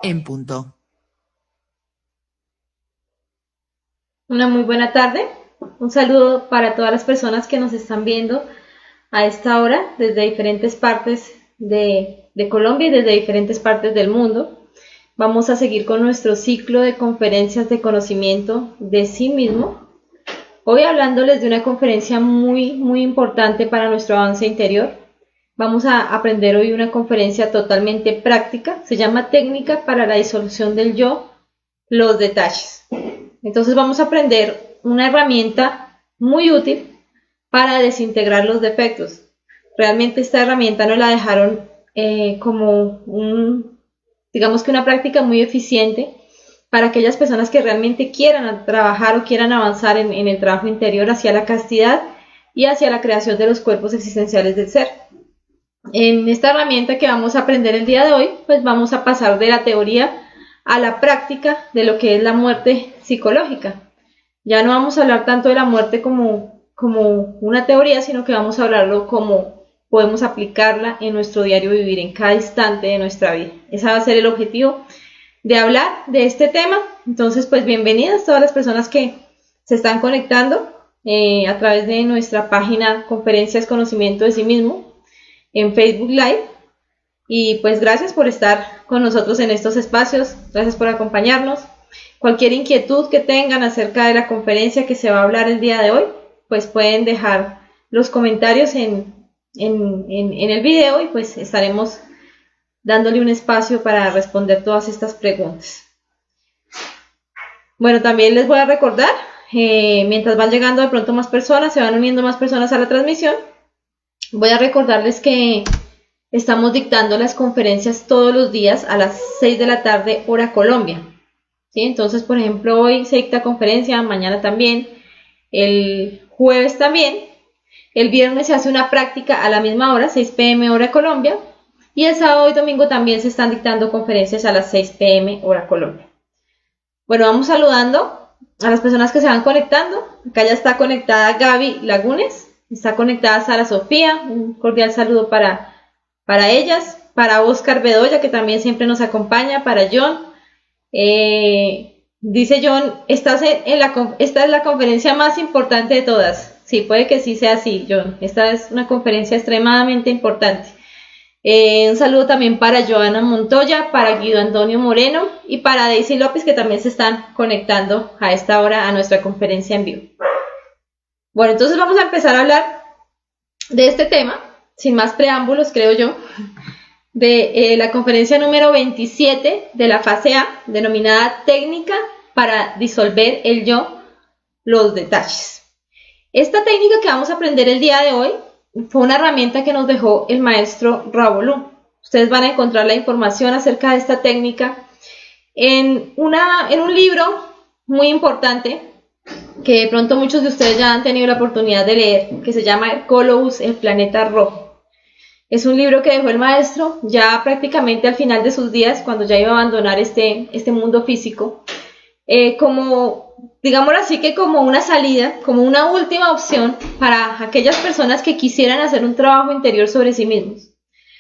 en punto. Una muy buena tarde. Un saludo para todas las personas que nos están viendo a esta hora desde diferentes partes de Colombia y desde diferentes partes del mundo. Vamos a seguir con nuestro ciclo de conferencias de conocimiento de sí mismo. Hoy hablándoles de una conferencia muy importante para nuestro avance interior. Vamos a aprender hoy una conferencia totalmente práctica. Se llama Técnica para la disolución del yo, los detalles. Entonces vamos a aprender una herramienta muy útil para desintegrar los defectos. Realmente esta herramienta nos la dejaron como digamos que una práctica muy eficiente para aquellas personas que realmente quieran trabajar o quieran avanzar en el trabajo interior hacia la castidad y hacia la creación de los cuerpos existenciales del ser. En esta herramienta que vamos a aprender el día de hoy, pues vamos a pasar de la teoría a la práctica de lo que es la muerte psicológica. Ya no vamos a hablar tanto de la muerte como una teoría, sino que vamos a hablarlo como podemos aplicarla en nuestro diario vivir, en cada instante de nuestra vida. Ese va a ser el objetivo de hablar de este tema. Entonces, pues bienvenidas todas las personas que se están conectando a través de nuestra página Conferencias Conocimiento de sí mismo en Facebook Live. Y pues gracias por estar con nosotros en estos espacios, gracias por acompañarnos. Cualquier inquietud que tengan acerca de la conferencia que se va a hablar el día de hoy, pues pueden dejar los comentarios en el video y pues estaremos dándole un espacio para responder todas estas preguntas. Bueno, también les voy a recordar, mientras van llegando de pronto más personas, se van uniendo más personas a la transmisión, voy a recordarles que estamos dictando las conferencias todos los días a las 6 de la tarde, hora Colombia. ¿Sí? Entonces, por ejemplo, hoy se dicta conferencia, mañana también, el jueves también, el viernes se hace una práctica a la misma hora, 6 p.m. hora Colombia, y el sábado y domingo también se están dictando conferencias a las 6 p.m. hora Colombia. Bueno, vamos saludando a las personas que se van conectando. Acá ya está conectada Gaby Lagunes, está conectada Sara Sofía, un cordial saludo para ellas, para Oscar Bedoya, que también siempre nos acompaña, para John. Dice John, esta es la conferencia más importante de todas. Sí, puede que sí sea así, John. Esta es una conferencia extremadamente importante. Un saludo también para Joana Montoya, para Guido Antonio Moreno y para Daisy López, que también se están conectando a esta hora a nuestra conferencia en vivo. Bueno, entonces vamos a empezar a hablar de este tema, sin más preámbulos, creo yo, de la conferencia número 27 de la fase A, denominada Técnica para disolver el yo, los detalles. Esta técnica que vamos a aprender el día de hoy fue una herramienta que nos dejó el maestro Ravolú. Ustedes van a encontrar la información acerca de esta técnica en un libro muy importante que de pronto muchos de ustedes ya han tenido la oportunidad de leer, que se llama Hercólogos, el planeta rojo. Es un libro que dejó el maestro ya prácticamente al final de sus días, cuando ya iba a abandonar este mundo físico, digámoslo así, que como una salida, como una última opción para aquellas personas que quisieran hacer un trabajo interior sobre sí mismos,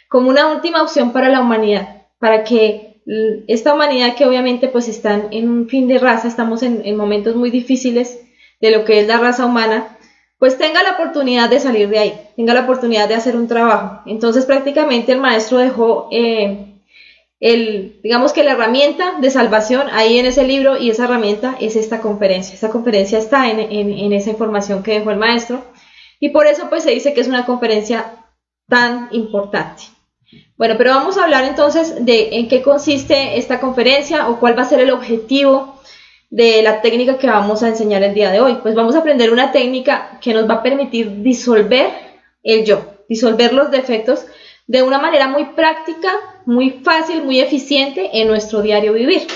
como una última opción para la humanidad, para que esta humanidad, que obviamente pues están en un fin de raza, estamos en momentos muy difíciles de lo que es la raza humana, pues tenga la oportunidad de salir de ahí, tenga la oportunidad de hacer un trabajo. Entonces prácticamente el maestro dejó digamos que la herramienta de salvación ahí en ese libro, y esa herramienta es esta conferencia. Esta conferencia está en esa información que dejó el maestro, y por eso pues se dice que es una conferencia tan importante. Bueno, pero vamos a hablar entonces de en qué consiste esta conferencia o cuál va a ser el objetivo de la técnica que vamos a enseñar el día de hoy. Pues vamos a aprender una técnica que nos va a permitir disolver el yo, disolver los defectos de una manera muy práctica, muy fácil, muy eficiente en nuestro diario vivir.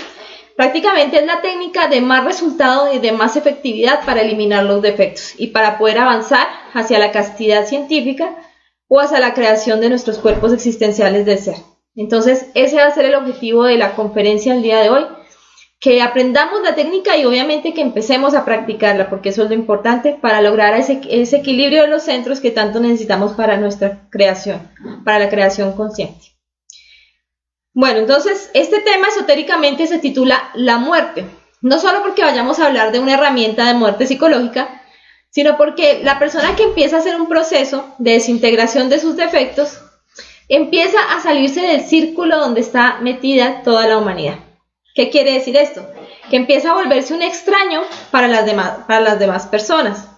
Prácticamente es la técnica de más resultado y de más efectividad para eliminar los defectos y para poder avanzar hacia la castidad científica o hacia la creación de nuestros cuerpos existenciales del ser. Entonces, ese va a ser el objetivo de la conferencia el día de hoy, que aprendamos la técnica y obviamente que empecemos a practicarla, porque eso es lo importante para lograr ese equilibrio de los centros que tanto necesitamos para nuestra creación, para la creación consciente. Bueno, entonces este tema esotéricamente se titula La muerte, no solo porque vayamos a hablar de una herramienta de muerte psicológica, sino porque la persona que empieza a hacer un proceso de desintegración de sus defectos empieza a salirse del círculo donde está metida toda la humanidad. ¿Qué quiere decir esto? Que empieza a volverse un extraño para las demás personas,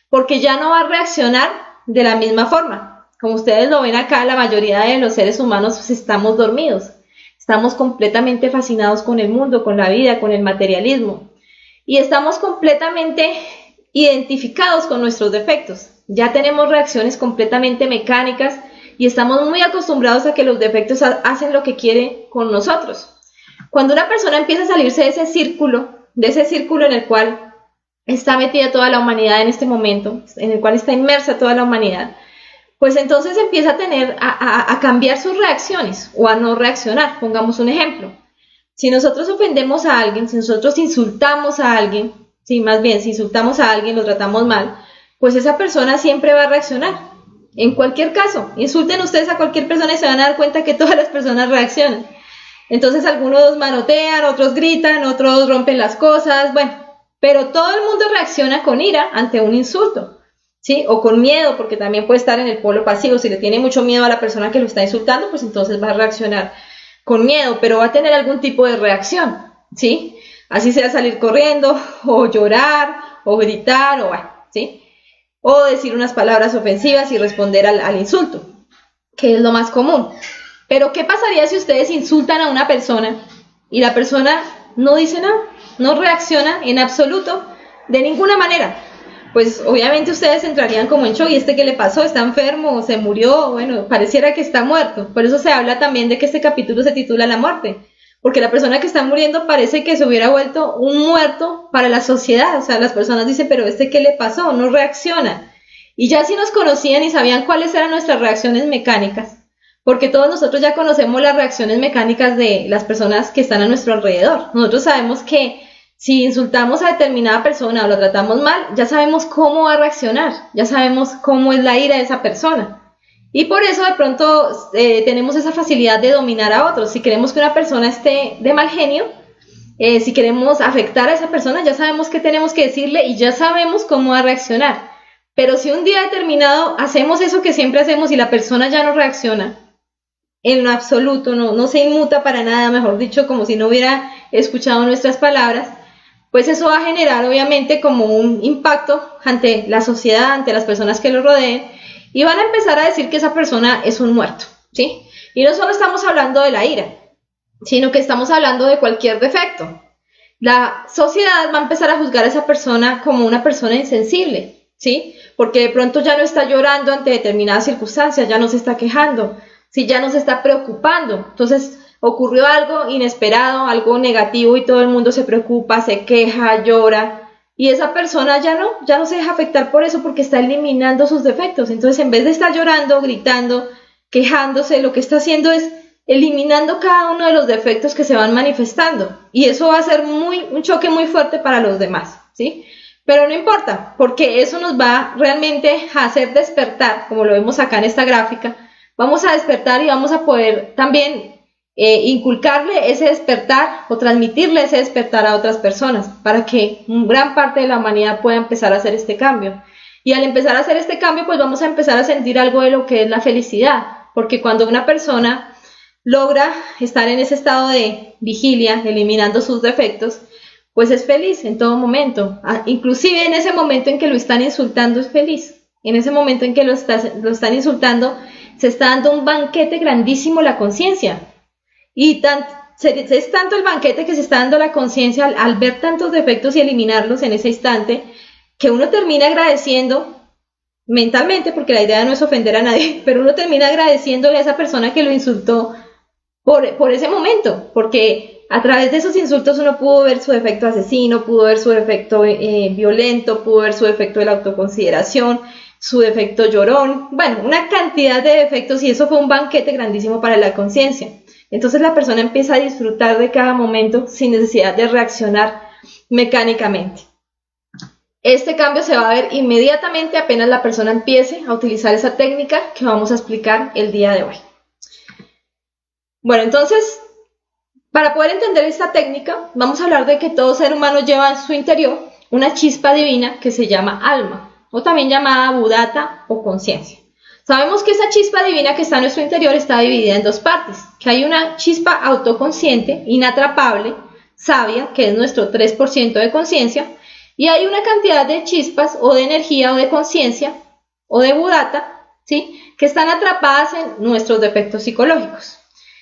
porque ya no va a reaccionar de la misma forma. Como ustedes lo ven acá, la mayoría de los seres humanos pues, estamos dormidos, estamos completamente fascinados con el mundo, con la vida, con el materialismo, y estamos completamente identificados con nuestros defectos. Ya tenemos reacciones completamente mecánicas y estamos muy acostumbrados a que los defectos hacen lo que quieren con nosotros. Cuando una persona empieza a salirse de ese círculo en el cual está metida toda la humanidad en este momento, en el cual está inmersa toda la humanidad, pues entonces empieza a tener, a cambiar sus reacciones o a no reaccionar. Pongamos un ejemplo. Si nosotros ofendemos a alguien, si nosotros insultamos a alguien, si insultamos a alguien, lo tratamos mal, pues esa persona siempre va a reaccionar. En cualquier caso, insulten ustedes a cualquier persona y se van a dar cuenta que todas las personas reaccionan. Entonces algunos manotean, otros gritan, otros rompen las cosas, bueno, pero todo el mundo reacciona con ira ante un insulto, ¿sí? O con miedo, porque también puede estar en el polo pasivo. Si le tiene mucho miedo a la persona que lo está insultando, pues entonces va a reaccionar con miedo, pero va a tener algún tipo de reacción, ¿sí? Así sea salir corriendo, o llorar, o gritar, o bueno, ¿sí? O decir unas palabras ofensivas y responder al insulto, que es lo más común. Pero ¿qué pasaría si ustedes insultan a una persona y la persona no dice nada, no reacciona en absoluto, de ninguna manera? Pues obviamente ustedes entrarían como en shock. ¿Y este qué le pasó? ¿Está enfermo? ¿Se murió? Bueno, pareciera que está muerto. Por eso se habla también de que este capítulo se titula La muerte, porque la persona que está muriendo parece que se hubiera vuelto un muerto para la sociedad. O sea, las personas dicen, pero ¿este qué le pasó? No reacciona. Y ya si nos conocían y sabían cuáles eran nuestras reacciones mecánicas, porque todos nosotros ya conocemos las reacciones mecánicas de las personas que están a nuestro alrededor. Nosotros sabemos que si insultamos a determinada persona o la tratamos mal, ya sabemos cómo va a reaccionar, ya sabemos cómo es la ira de esa persona. Y por eso de pronto tenemos esa facilidad de dominar a otros. Si queremos que una persona esté de mal genio, si queremos afectar a esa persona, ya sabemos qué tenemos que decirle y ya sabemos cómo va a reaccionar. Pero si un día determinado hacemos eso que siempre hacemos y la persona ya no reacciona, en lo absoluto, no se inmuta para nada, mejor dicho, como si no hubiera escuchado nuestras palabras, pues eso va a generar obviamente como un impacto ante la sociedad, ante las personas que lo rodeen, y van a empezar a decir que esa persona es un muerto, ¿sí? Y no solo estamos hablando de la ira, sino que estamos hablando de cualquier defecto. La sociedad va a empezar a juzgar a esa persona como una persona insensible, ¿sí? Porque de pronto ya no está llorando ante determinadas circunstancias, ya no se está quejando, si ya no se está preocupando. Entonces ocurrió algo inesperado, algo negativo y todo el mundo se preocupa, se queja, llora, y esa persona ya no se deja afectar por eso porque está eliminando sus defectos. Entonces en vez de estar llorando, gritando, quejándose, lo que está haciendo es eliminando cada uno de los defectos que se van manifestando, y eso va a ser un choque muy fuerte para los demás, ¿sí? Pero no importa, porque eso nos va realmente a hacer despertar, como lo vemos acá en esta gráfica. Vamos a despertar y vamos a poder también inculcarle ese despertar o transmitirle ese despertar a otras personas para que gran parte de la humanidad pueda empezar a hacer este cambio. Y al empezar a hacer este cambio, pues vamos a empezar a sentir algo de lo que es la felicidad, porque cuando una persona logra estar en ese estado de vigilia, eliminando sus defectos, pues es feliz en todo momento. Inclusive en ese momento en que lo están insultando es feliz. En ese momento en que lo están insultando, se está dando un banquete grandísimo la conciencia. Y es tanto el banquete que se está dando la conciencia al ver tantos defectos y eliminarlos en ese instante, que uno termina agradeciendo mentalmente, porque la idea no es ofender a nadie, pero uno termina agradeciéndole a esa persona que lo insultó por ese momento, porque a través de esos insultos uno pudo ver su defecto asesino, pudo ver su defecto violento, pudo ver su defecto de la autoconsideración, su defecto llorón, bueno, una cantidad de defectos, y eso fue un banquete grandísimo para la conciencia. Entonces la persona empieza a disfrutar de cada momento sin necesidad de reaccionar mecánicamente. Este cambio se va a ver inmediatamente apenas la persona empiece a utilizar esa técnica que vamos a explicar el día de hoy. Bueno, entonces Para poder entender esta técnica, vamos a hablar de que todo ser humano lleva en su interior una chispa divina que se llama alma, o también llamada Buddhata o conciencia. Sabemos que esa chispa divina que está en nuestro interior está dividida en dos partes, que hay una chispa autoconsciente, inatrapable, sabia, que es nuestro 3% de conciencia, y hay una cantidad de chispas o de energía o de conciencia o de Buddhata, ¿sí?, que están atrapadas en nuestros defectos psicológicos.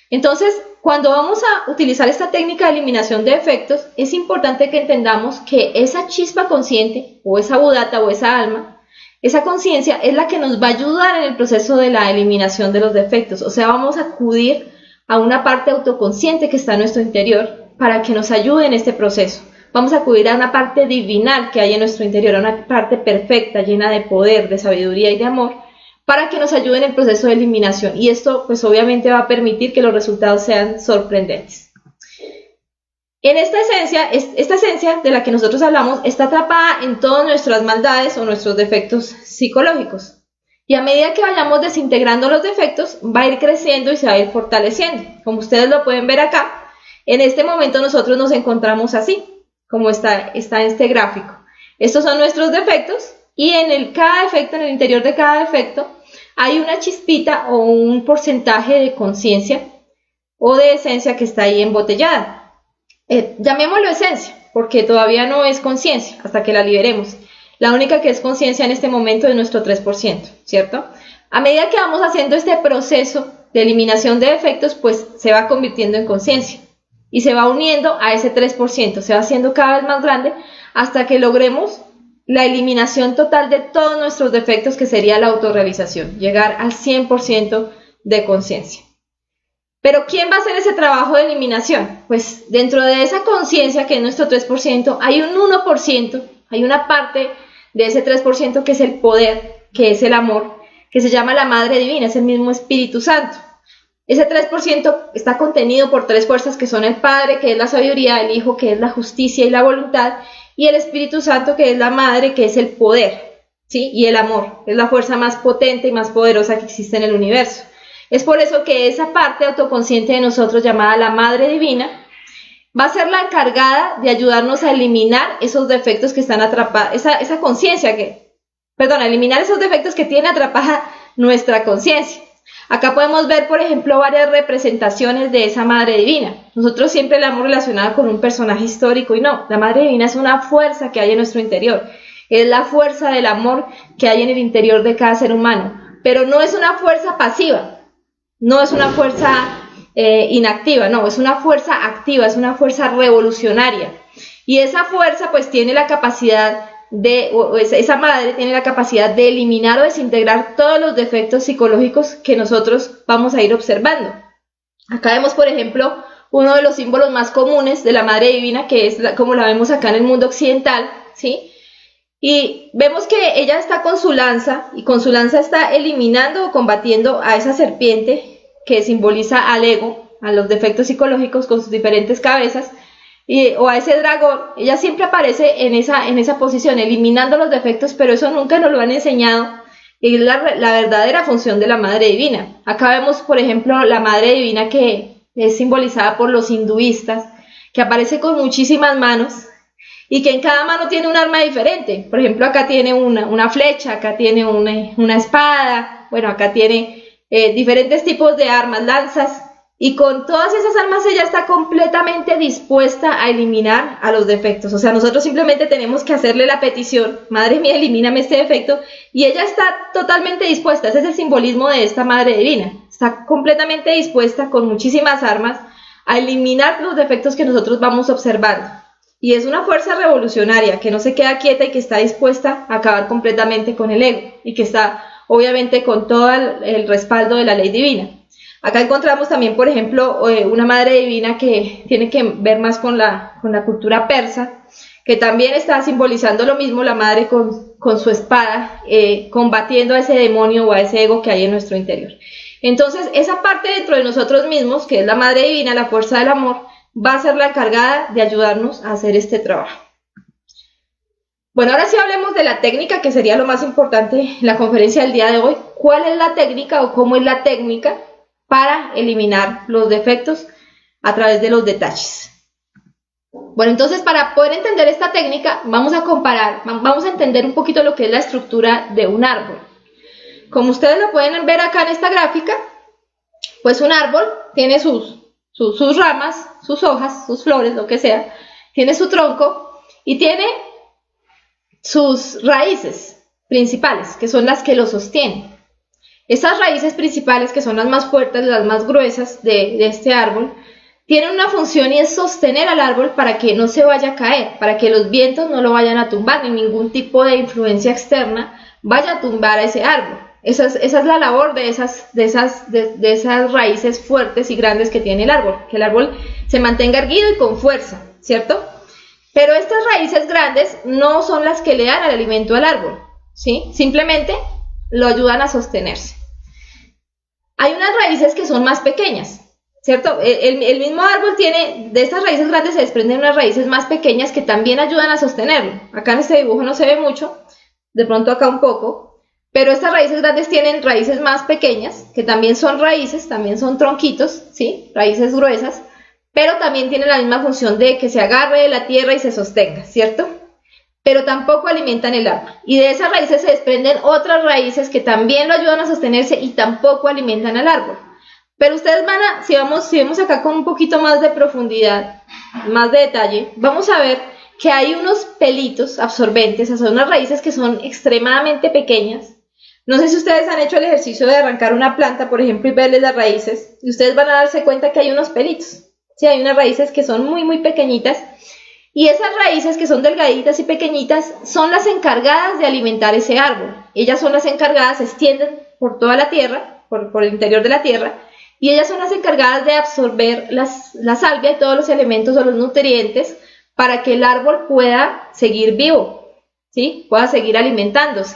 Entonces, cuando vamos a utilizar esta técnica de eliminación de defectos, es importante que entendamos que esa chispa consciente, o esa Buddhata, o esa alma, esa conciencia es la que nos va a ayudar en el proceso de la eliminación de los defectos. O sea, vamos a acudir a una parte autoconsciente que está en nuestro interior para que nos ayude en este proceso. Vamos a acudir a una parte divinal que hay en nuestro interior, a una parte perfecta, llena de poder, de sabiduría y de amor, para que nos ayude en el proceso de eliminación. Y esto, pues obviamente va a permitir que los resultados sean sorprendentes. En esta esencia de la que nosotros hablamos está atrapada en todas nuestras maldades o nuestros defectos psicológicos. Y a medida que vayamos desintegrando los defectos, va a ir creciendo y se va a ir fortaleciendo. Como ustedes lo pueden ver acá, en este momento nosotros nos encontramos así, como está en este gráfico. Estos son nuestros defectos y en el interior de cada defecto, hay una chispita o un porcentaje de conciencia o de esencia que está ahí embotellada. Llamémoslo esencia, porque todavía no es conciencia hasta que la liberemos. La única que es conciencia en este momento es nuestro 3%, ¿cierto? A medida que vamos haciendo este proceso de eliminación de defectos, pues se va convirtiendo en conciencia y se va uniendo a ese 3%, se va haciendo cada vez más grande hasta que logremos la eliminación total de todos nuestros defectos, que sería la autorrealización, llegar al 100% de conciencia. Pero ¿quién va a hacer ese trabajo de eliminación? Pues dentro de esa conciencia, que es nuestro 3%, hay un 1%, hay una parte de ese 3% que es el poder, que es el amor, que se llama la Madre Divina, es el mismo Espíritu Santo. Ese 3% está contenido por tres fuerzas que son el Padre, que es la sabiduría, el Hijo, que es la justicia y la voluntad, y el Espíritu Santo, que es la Madre, que es el poder, ¿sí?, y el amor, es la fuerza más potente y más poderosa que existe en el universo. Es por eso que esa parte autoconsciente de nosotros, llamada la Madre Divina, va a ser la encargada de ayudarnos a eliminar esos defectos que están atrapados, esa conciencia eliminar esos defectos que tiene atrapada nuestra conciencia. Acá podemos ver, por ejemplo, varias representaciones de esa Madre Divina. Nosotros siempre la hemos relacionado con un personaje histórico y no, la Madre Divina es una fuerza que hay en nuestro interior. Es la fuerza del amor que hay en el interior de cada ser humano. Pero no es una fuerza pasiva, no es una fuerza inactiva, no, es una fuerza activa, es una fuerza revolucionaria. Y esa fuerza pues tiene la capacidad esa madre tiene la capacidad de eliminar o desintegrar todos los defectos psicológicos que nosotros vamos a ir observando. Acá vemos, por ejemplo, uno de los símbolos más comunes de la Madre Divina, que es como la vemos acá en el mundo occidental, ¿sí? Y vemos que ella está con su lanza, y con su lanza está eliminando o combatiendo a esa serpiente que simboliza al ego, a los defectos psicológicos con sus diferentes cabezas, o a ese dragón. Ella siempre aparece en esa posición, eliminando los defectos, pero eso nunca nos lo han enseñado, y es la verdadera función de la Madre Divina. Acá vemos, por ejemplo, la Madre Divina que es simbolizada por los hinduistas, que aparece con muchísimas manos, y que en cada mano tiene un arma diferente. Por ejemplo, acá tiene una flecha, acá tiene una espada, bueno, acá tiene diferentes tipos de armas, lanzas, y con todas esas armas ella está completamente dispuesta a eliminar a los defectos. O sea, nosotros simplemente tenemos que hacerle la petición: Madre mía, elimíname este defecto, y ella está totalmente dispuesta. Ese es el simbolismo de esta Madre Divina. Está completamente dispuesta, con muchísimas armas, a eliminar los defectos que nosotros vamos observando. Y es una fuerza revolucionaria que no se queda quieta y que está dispuesta a acabar completamente con el ego, y que está obviamente con todo el respaldo de la ley divina. Acá encontramos también, por ejemplo, una Madre Divina que tiene que ver más con la cultura persa, que también está simbolizando lo mismo, la madre con su espada, combatiendo a ese demonio o a ese ego que hay en nuestro interior. Entonces, esa parte dentro de nosotros mismos, que es la Madre Divina, la fuerza del amor, va a ser la encargada de ayudarnos a hacer este trabajo. Bueno, ahora sí hablemos de la técnica, que sería lo más importante en la conferencia del día de hoy. ¿Cuál es la técnica o cómo es la técnica para eliminar los defectos a través de los detalles. Bueno, entonces para poder entender esta técnica vamos a comparar, vamos a entender un poquito lo que es la estructura de un árbol. Como ustedes lo pueden ver acá en esta gráfica, pues un árbol tiene sus ramas, sus hojas, sus flores, lo que sea, tiene su tronco y tiene sus raíces principales, que son las que lo sostienen. Estas raíces principales, que son las más fuertes, las más gruesas de este árbol, tienen una función y es sostener al árbol para que no se vaya a caer, para que los vientos no lo vayan a tumbar, ni ningún tipo de influencia externa vaya a tumbar a ese árbol. Esa es la labor de esas raíces fuertes y grandes que tiene el árbol, que el árbol se mantenga erguido y con fuerza, ¿cierto? Pero estas raíces grandes no son las que le dan el alimento al árbol, ¿sí? Simplemente lo ayudan a sostenerse. Hay unas raíces que son más pequeñas, ¿cierto? El mismo árbol tiene, de estas raíces grandes se desprenden unas raíces más pequeñas que también ayudan a sostenerlo. Acá en este dibujo no se ve mucho, de pronto acá un poco, pero estas raíces grandes tienen raíces más pequeñas, que también son raíces, también son tronquitos, ¿sí? Raíces gruesas, pero también tienen la misma función de que se agarre de la tierra y se sostenga, ¿cierto? Pero tampoco alimentan el árbol. Y de esas raíces se desprenden otras raíces que también lo ayudan a sostenerse y tampoco alimentan al árbol. Pero ustedes van a, si vemos acá con un poquito más de profundidad, más de detalle, vamos a ver que hay unos pelitos absorbentes, o sea, unas raíces que son extremadamente pequeñas. No sé si ustedes han hecho el ejercicio de arrancar una planta, por ejemplo, y verles las raíces, y ustedes van a darse cuenta que hay unos pelitos. Sí, hay unas raíces que son muy, muy pequeñitas, y esas raíces que son delgaditas y pequeñitas son las encargadas de alimentar ese árbol. Ellas son las encargadas, se extienden por toda la tierra, por el interior de la tierra, y ellas son las encargadas de absorber la salvia y todos los elementos o los nutrientes para que el árbol pueda seguir vivo, ¿sí? Pueda seguir alimentándose.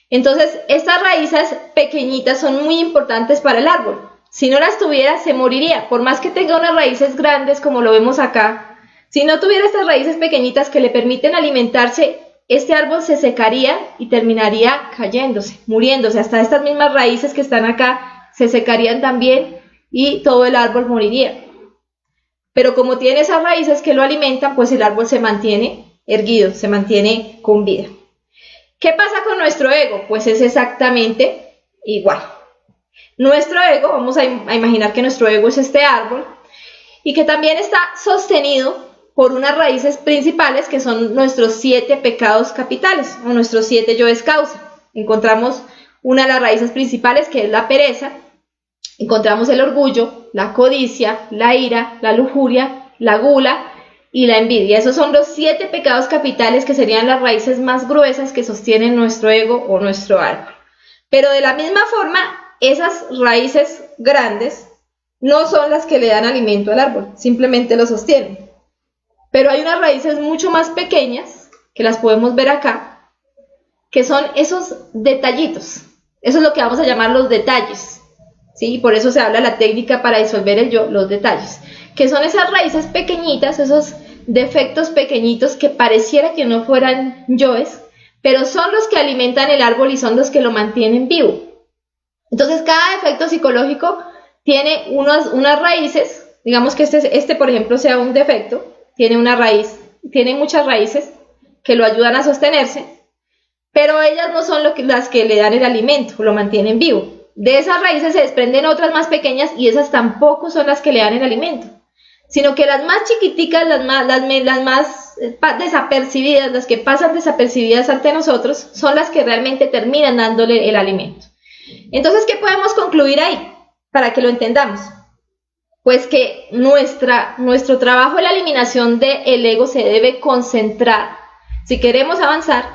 Entonces, estas raíces pequeñitas son muy importantes para el árbol. Si no las tuviera, se moriría. Por más que tenga unas raíces grandes, como lo vemos acá, si no tuviera estas raíces pequeñitas que le permiten alimentarse, este árbol se secaría y terminaría cayéndose, muriéndose. Hasta estas mismas raíces que están acá se secarían también y todo el árbol moriría. Pero como tiene esas raíces que lo alimentan, pues el árbol se mantiene erguido, se mantiene con vida. ¿Qué pasa con nuestro ego? Pues es exactamente igual. Nuestro ego, vamos a imaginar que nuestro ego es este árbol y que también está sostenido por unas raíces principales que son nuestros 7 pecados capitales o nuestros 7 yoes causa. Encontramos una de las raíces principales que es la pereza, encontramos el orgullo, la codicia, la ira, la lujuria, la gula y la envidia. Esos son los 7 pecados capitales que serían las raíces más gruesas que sostienen nuestro ego o nuestro árbol. Pero de la misma forma, esas raíces grandes no son las que le dan alimento al árbol, simplemente lo sostienen. Pero hay unas raíces mucho más pequeñas, que las podemos ver acá, que son esos detallitos. Eso es lo que vamos a llamar los detalles, ¿sí? Por eso se habla de la técnica para disolver el yo, los detalles, que son esas raíces pequeñitas, esos defectos pequeñitos que pareciera que no fueran yoes, pero son los que alimentan el árbol y son los que lo mantienen vivo. Entonces cada defecto psicológico tiene unas raíces, digamos que este por ejemplo sea un defecto, tiene una raíz, tiene muchas raíces que lo ayudan a sostenerse, pero ellas no son las que le dan el alimento, lo mantienen vivo. De esas raíces se desprenden otras más pequeñas y esas tampoco son las que le dan el alimento, sino que las más chiquiticas, las más desapercibidas, las que pasan desapercibidas ante nosotros, son las que realmente terminan dándole el alimento. Entonces, ¿qué podemos concluir ahí? Para que lo entendamos. Pues que nuestro trabajo en la eliminación del ego se debe concentrar, si queremos avanzar,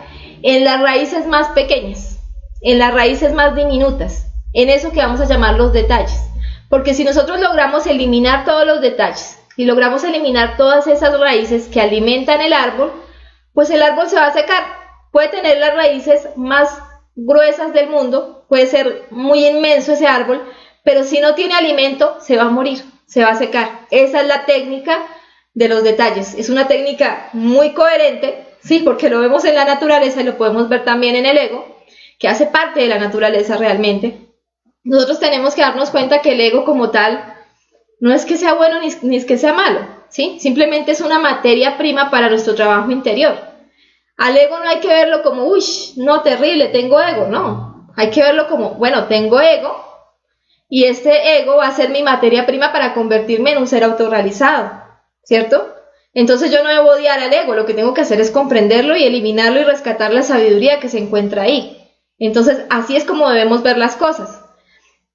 en las raíces más pequeñas, en las raíces más diminutas, en eso que vamos a llamar los detalles. Porque si nosotros logramos eliminar todos los detalles y logramos eliminar todas esas raíces que alimentan el árbol, pues el árbol se va a secar. Puede tener las raíces más gruesas del mundo, puede ser muy inmenso ese árbol, pero si no tiene alimento se va a morir, se va a secar. Esa es la técnica de los detalles. Es una técnica muy coherente, sí, porque lo vemos en la naturaleza y lo podemos ver también en el ego, que hace parte de la naturaleza realmente. Nosotros tenemos que darnos cuenta que el ego como tal No es que sea bueno ni es que sea malo, ¿sí? Simplemente es una materia prima para nuestro trabajo interior. Al ego no hay que verlo como, uy, no, terrible, tengo ego, no. Hay que verlo como, bueno, tengo ego y este ego va a ser mi materia prima para convertirme en un ser autorrealizado, ¿cierto? Entonces yo no debo odiar al ego, lo que tengo que hacer es comprenderlo y eliminarlo y rescatar la sabiduría que se encuentra ahí. Entonces así es como debemos ver las cosas.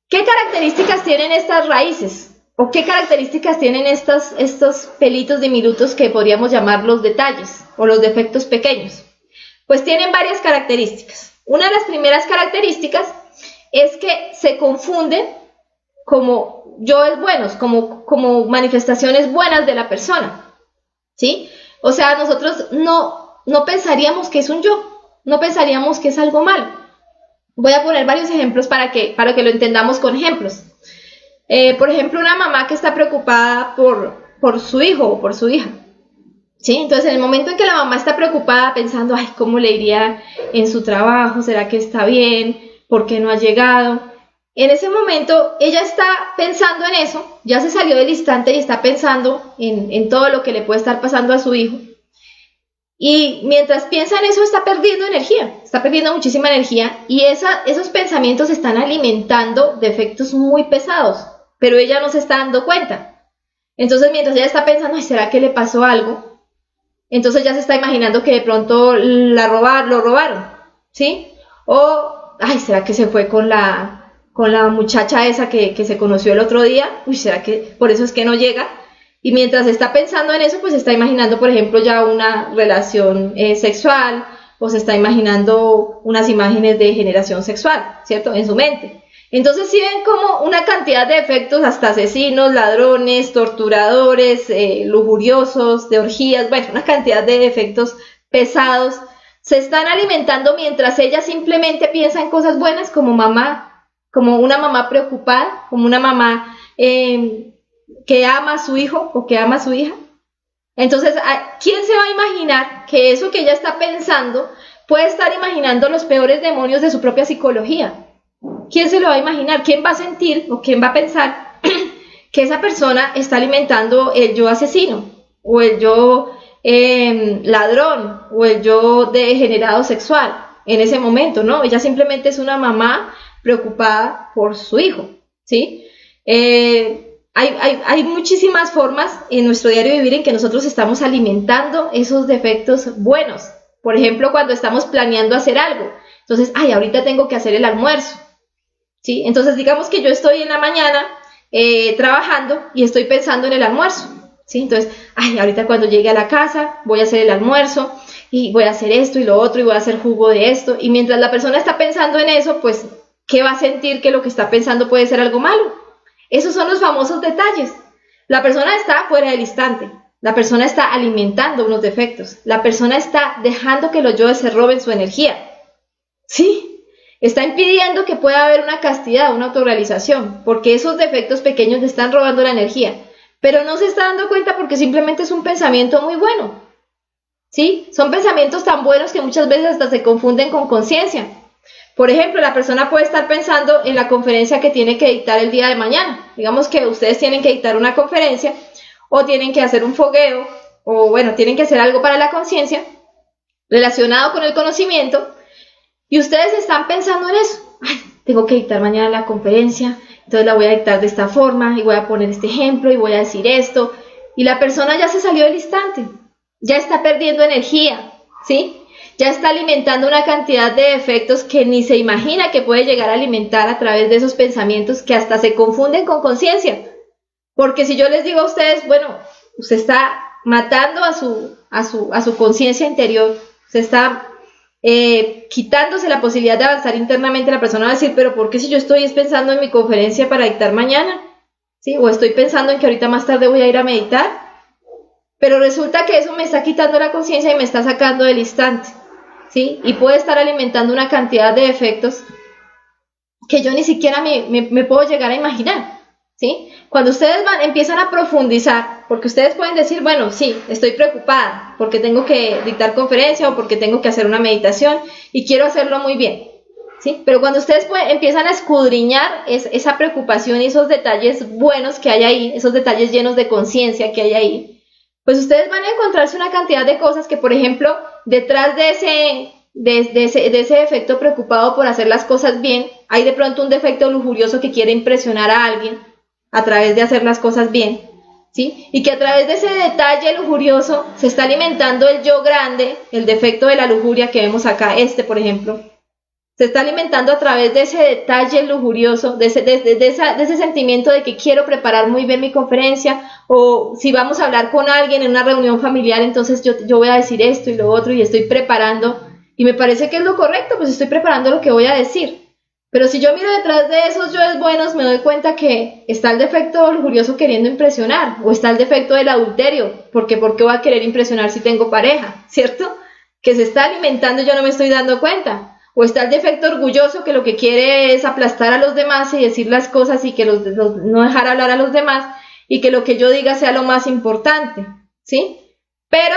¿Qué características tienen estas raíces? ¿O qué características tienen estos pelitos diminutos que podríamos llamar los detalles o los defectos pequeños? Pues tienen varias características. Una de las primeras características es que se confunden como yoes buenos, como manifestaciones buenas de la persona, ¿sí? O sea, nosotros no pensaríamos que es un yo, no pensaríamos que es algo malo. Voy a poner varios ejemplos para que lo entendamos con ejemplos. Por ejemplo, una mamá que está preocupada por su hijo o por su hija, ¿sí? Entonces, en el momento en que la mamá está preocupada pensando, ay, ¿cómo le iría en su trabajo? ¿Será que está bien? ¿Por qué no ha llegado? En ese momento, ella está pensando en eso, ya se salió del instante y está pensando en todo lo que le puede estar pasando a su hijo. Y mientras piensa en eso, está perdiendo energía, está perdiendo muchísima energía y esos pensamientos están alimentando defectos muy pesados, pero ella no se está dando cuenta. Entonces, mientras ella está pensando, ay, ¿será que le pasó algo? Entonces ya se está imaginando que de pronto lo robaron, ¿sí? O, ay, ¿será que se fue con la muchacha esa que se conoció el otro día? Uy, ¿será que por eso es que no llega? Y mientras está pensando en eso, pues está imaginando, por ejemplo, ya una relación sexual, o se está imaginando unas imágenes de generación sexual, ¿cierto? En su mente. Entonces sí ven como una cantidad de efectos, hasta asesinos, ladrones, torturadores, lujuriosos, de orgías, bueno, una cantidad de efectos pesados, se están alimentando mientras ella simplemente piensa en cosas buenas como mamá, como una mamá preocupada, como una mamá que ama a su hijo o que ama a su hija. Entonces, ¿quién se va a imaginar que eso que ella está pensando puede estar imaginando los peores demonios de su propia psicología? ¿Quién se lo va a imaginar? ¿Quién va a sentir o quién va a pensar que esa persona está alimentando el yo asesino o el yo ladrón o el yo degenerado sexual en ese momento? No, ella simplemente es una mamá preocupada por su hijo, ¿sí? Hay muchísimas formas en nuestro diario vivir en que nosotros estamos alimentando esos defectos buenos. Por ejemplo, cuando estamos planeando hacer algo. Entonces, ay, ahorita tengo que hacer el almuerzo, ¿sí? Entonces, digamos que yo estoy en la mañana trabajando y estoy pensando en el almuerzo, ¿sí? Entonces, ay, ahorita cuando llegue a la casa voy a hacer el almuerzo y voy a hacer esto y lo otro y voy a hacer jugo de esto. Y mientras la persona está pensando en eso, pues, ¿qué va a sentir que lo que está pensando puede ser algo malo? Esos son los famosos detalles. La persona está fuera del instante. La persona está alimentando unos defectos. La persona está dejando que los yoes se roben su energía. Sí, está impidiendo que pueda haber una castidad, una autorrealización, porque esos defectos pequeños le están robando la energía. Pero no se está dando cuenta porque simplemente es un pensamiento muy bueno. ¿Sí? Son pensamientos tan buenos que muchas veces hasta se confunden con conciencia. Por ejemplo, la persona puede estar pensando en la conferencia que tiene que dictar el día de mañana. Digamos que ustedes tienen que dictar una conferencia o tienen que hacer un fogueo o bueno, tienen que hacer algo para la conciencia relacionado con el conocimiento y ustedes están pensando en eso. Ay, tengo que dictar mañana la conferencia, entonces la voy a dictar de esta forma y voy a poner este ejemplo y voy a decir esto. Y la persona ya se salió del instante, ya está perdiendo energía, ¿sí? Ya está alimentando una cantidad de efectos que ni se imagina que puede llegar a alimentar a través de esos pensamientos que hasta se confunden con conciencia. Porque si yo les digo a ustedes, bueno, usted está matando a su conciencia interior, se está quitándose la posibilidad de avanzar internamente, la persona va a decir, pero ¿por qué si yo estoy pensando en mi conferencia para dictar mañana? ¿Sí? O estoy pensando en que ahorita más tarde voy a ir a meditar. Pero resulta que eso me está quitando la conciencia y me está sacando del instante. ¿Sí? Y puede estar alimentando una cantidad de efectos que yo ni siquiera me puedo llegar a imaginar, ¿sí? Cuando ustedes empiezan a profundizar, porque ustedes pueden decir, bueno, sí, estoy preocupada porque tengo que dictar conferencia o porque tengo que hacer una meditación y quiero hacerlo muy bien, ¿sí? Pero cuando ustedes empiezan a escudriñar esa preocupación y esos detalles buenos que hay ahí, esos detalles llenos de conciencia que hay ahí, pues ustedes van a encontrarse una cantidad de cosas que, por ejemplo, detrás de ese defecto preocupado por hacer las cosas bien, hay de pronto un defecto lujurioso que quiere impresionar a alguien a través de hacer las cosas bien, ¿sí? Y que a través de ese detalle lujurioso se está alimentando el yo grande, el defecto de la lujuria que vemos acá, por ejemplo, se está alimentando a través de ese detalle lujurioso, de ese sentimiento de que quiero preparar muy bien mi conferencia, o si vamos a hablar con alguien en una reunión familiar, entonces yo voy a decir esto y lo otro y estoy preparando, y me parece que es lo correcto, pues estoy preparando lo que voy a decir. Pero si yo miro detrás de esos yoes buenos, me doy cuenta que está el defecto lujurioso queriendo impresionar, o está el defecto del adulterio, porque ¿por qué voy a querer impresionar si tengo pareja? ¿Cierto? Que se está alimentando y yo no me estoy dando cuenta. O está el defecto orgulloso que lo que quiere es aplastar a los demás y decir las cosas y que no dejar hablar a los demás y que lo que yo diga sea lo más importante, ¿sí? Pero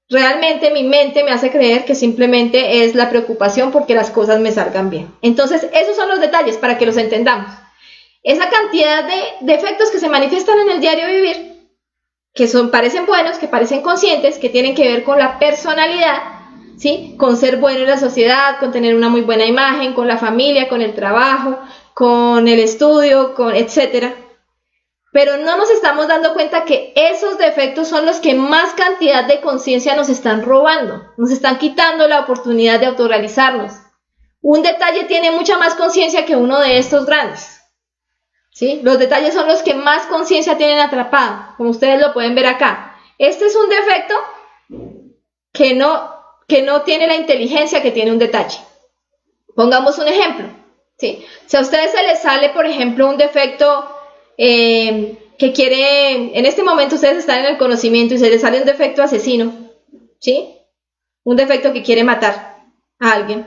realmente mi mente me hace creer que simplemente es la preocupación porque las cosas me salgan bien. Entonces, esos son los detalles para que los entendamos. Esa cantidad de defectos que se manifiestan en el diario vivir, que parecen buenos, que parecen conscientes, que tienen que ver con la personalidad, ¿sí? Con ser bueno en la sociedad, con tener una muy buena imagen, con la familia, con el trabajo, con el estudio, etcétera. Pero no nos estamos dando cuenta que esos defectos son los que más cantidad de conciencia nos están robando, nos están quitando la oportunidad de autorrealizarnos. Un detalle tiene mucha más conciencia que uno de estos grandes, ¿sí? Los detalles son los que más conciencia tienen atrapada, como ustedes lo pueden ver acá. Este es un defecto que no tiene la inteligencia que tiene un detalle. Pongamos un ejemplo, ¿sí? Si a ustedes se les sale, por ejemplo, un defecto que quiere, en este momento ustedes están en el conocimiento y se les sale un defecto asesino, ¿sí? Un defecto que quiere matar a alguien,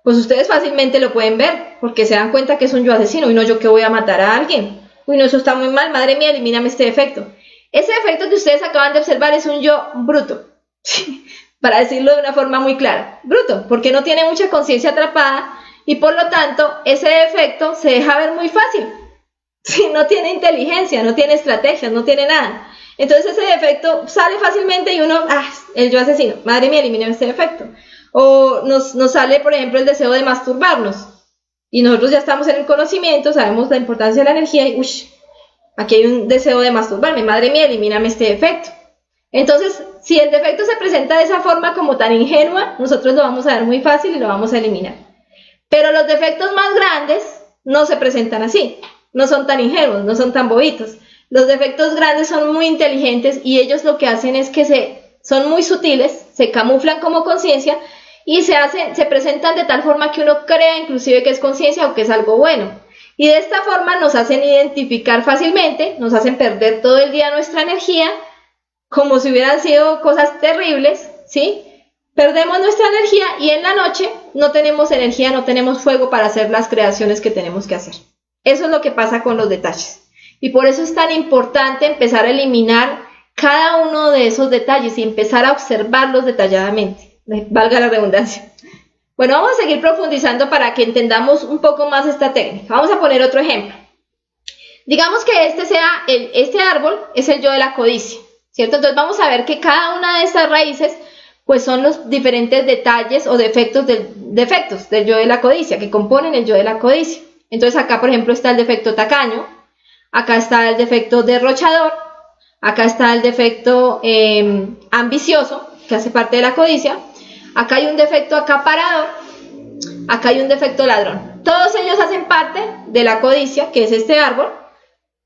pues ustedes fácilmente lo pueden ver, porque se dan cuenta que es un yo asesino, y no yo que voy a matar a alguien. Uy, no, eso está muy mal, madre mía, elimíname este defecto. Ese defecto que ustedes acaban de observar es un yo bruto, ¿sí? Para decirlo de una forma muy clara, bruto, porque no tiene mucha conciencia atrapada, y por lo tanto, ese defecto se deja ver muy fácil. Sí, no tiene inteligencia, no tiene estrategias, no tiene nada. Entonces ese defecto sale fácilmente y uno, el yo asesino, madre mía, elimina este defecto. O nos sale, por ejemplo, el deseo de masturbarnos. Y nosotros ya estamos en el conocimiento, sabemos la importancia de la energía y, aquí hay un deseo de masturbarme, madre mía, elimíname este defecto. Entonces, si el defecto se presenta de esa forma como tan ingenua, nosotros lo vamos a ver muy fácil y lo vamos a eliminar. Pero los defectos más grandes no se presentan así. No son tan ingenuos, no son tan bobitos. Los defectos grandes son muy inteligentes y ellos lo que hacen es que son muy sutiles, se camuflan como conciencia y se presentan de tal forma que uno crea inclusive que es conciencia o que es algo bueno. Y de esta forma nos hacen identificar fácilmente, nos hacen perder todo el día nuestra energía, como si hubieran sido cosas terribles, ¿sí? Perdemos nuestra energía y en la noche no tenemos energía, no tenemos fuego para hacer las creaciones que tenemos que hacer. Eso es lo que pasa con los detalles. Y por eso es tan importante empezar a eliminar cada uno de esos detalles y empezar a observarlos detalladamente. Valga la redundancia. Bueno, vamos a seguir profundizando para que entendamos un poco más esta técnica. Vamos a poner otro ejemplo. Digamos que este árbol es el yo de la codicia, ¿cierto? Entonces vamos a ver que cada una de estas raíces pues son los diferentes detalles o defectos del yo de la codicia, que componen el yo de la codicia. Entonces acá, por ejemplo, está el defecto tacaño, acá está el defecto derrochador, acá está el defecto ambicioso, que hace parte de la codicia, acá hay un defecto acaparador, acá hay un defecto ladrón. Todos ellos hacen parte de la codicia, que es este árbol,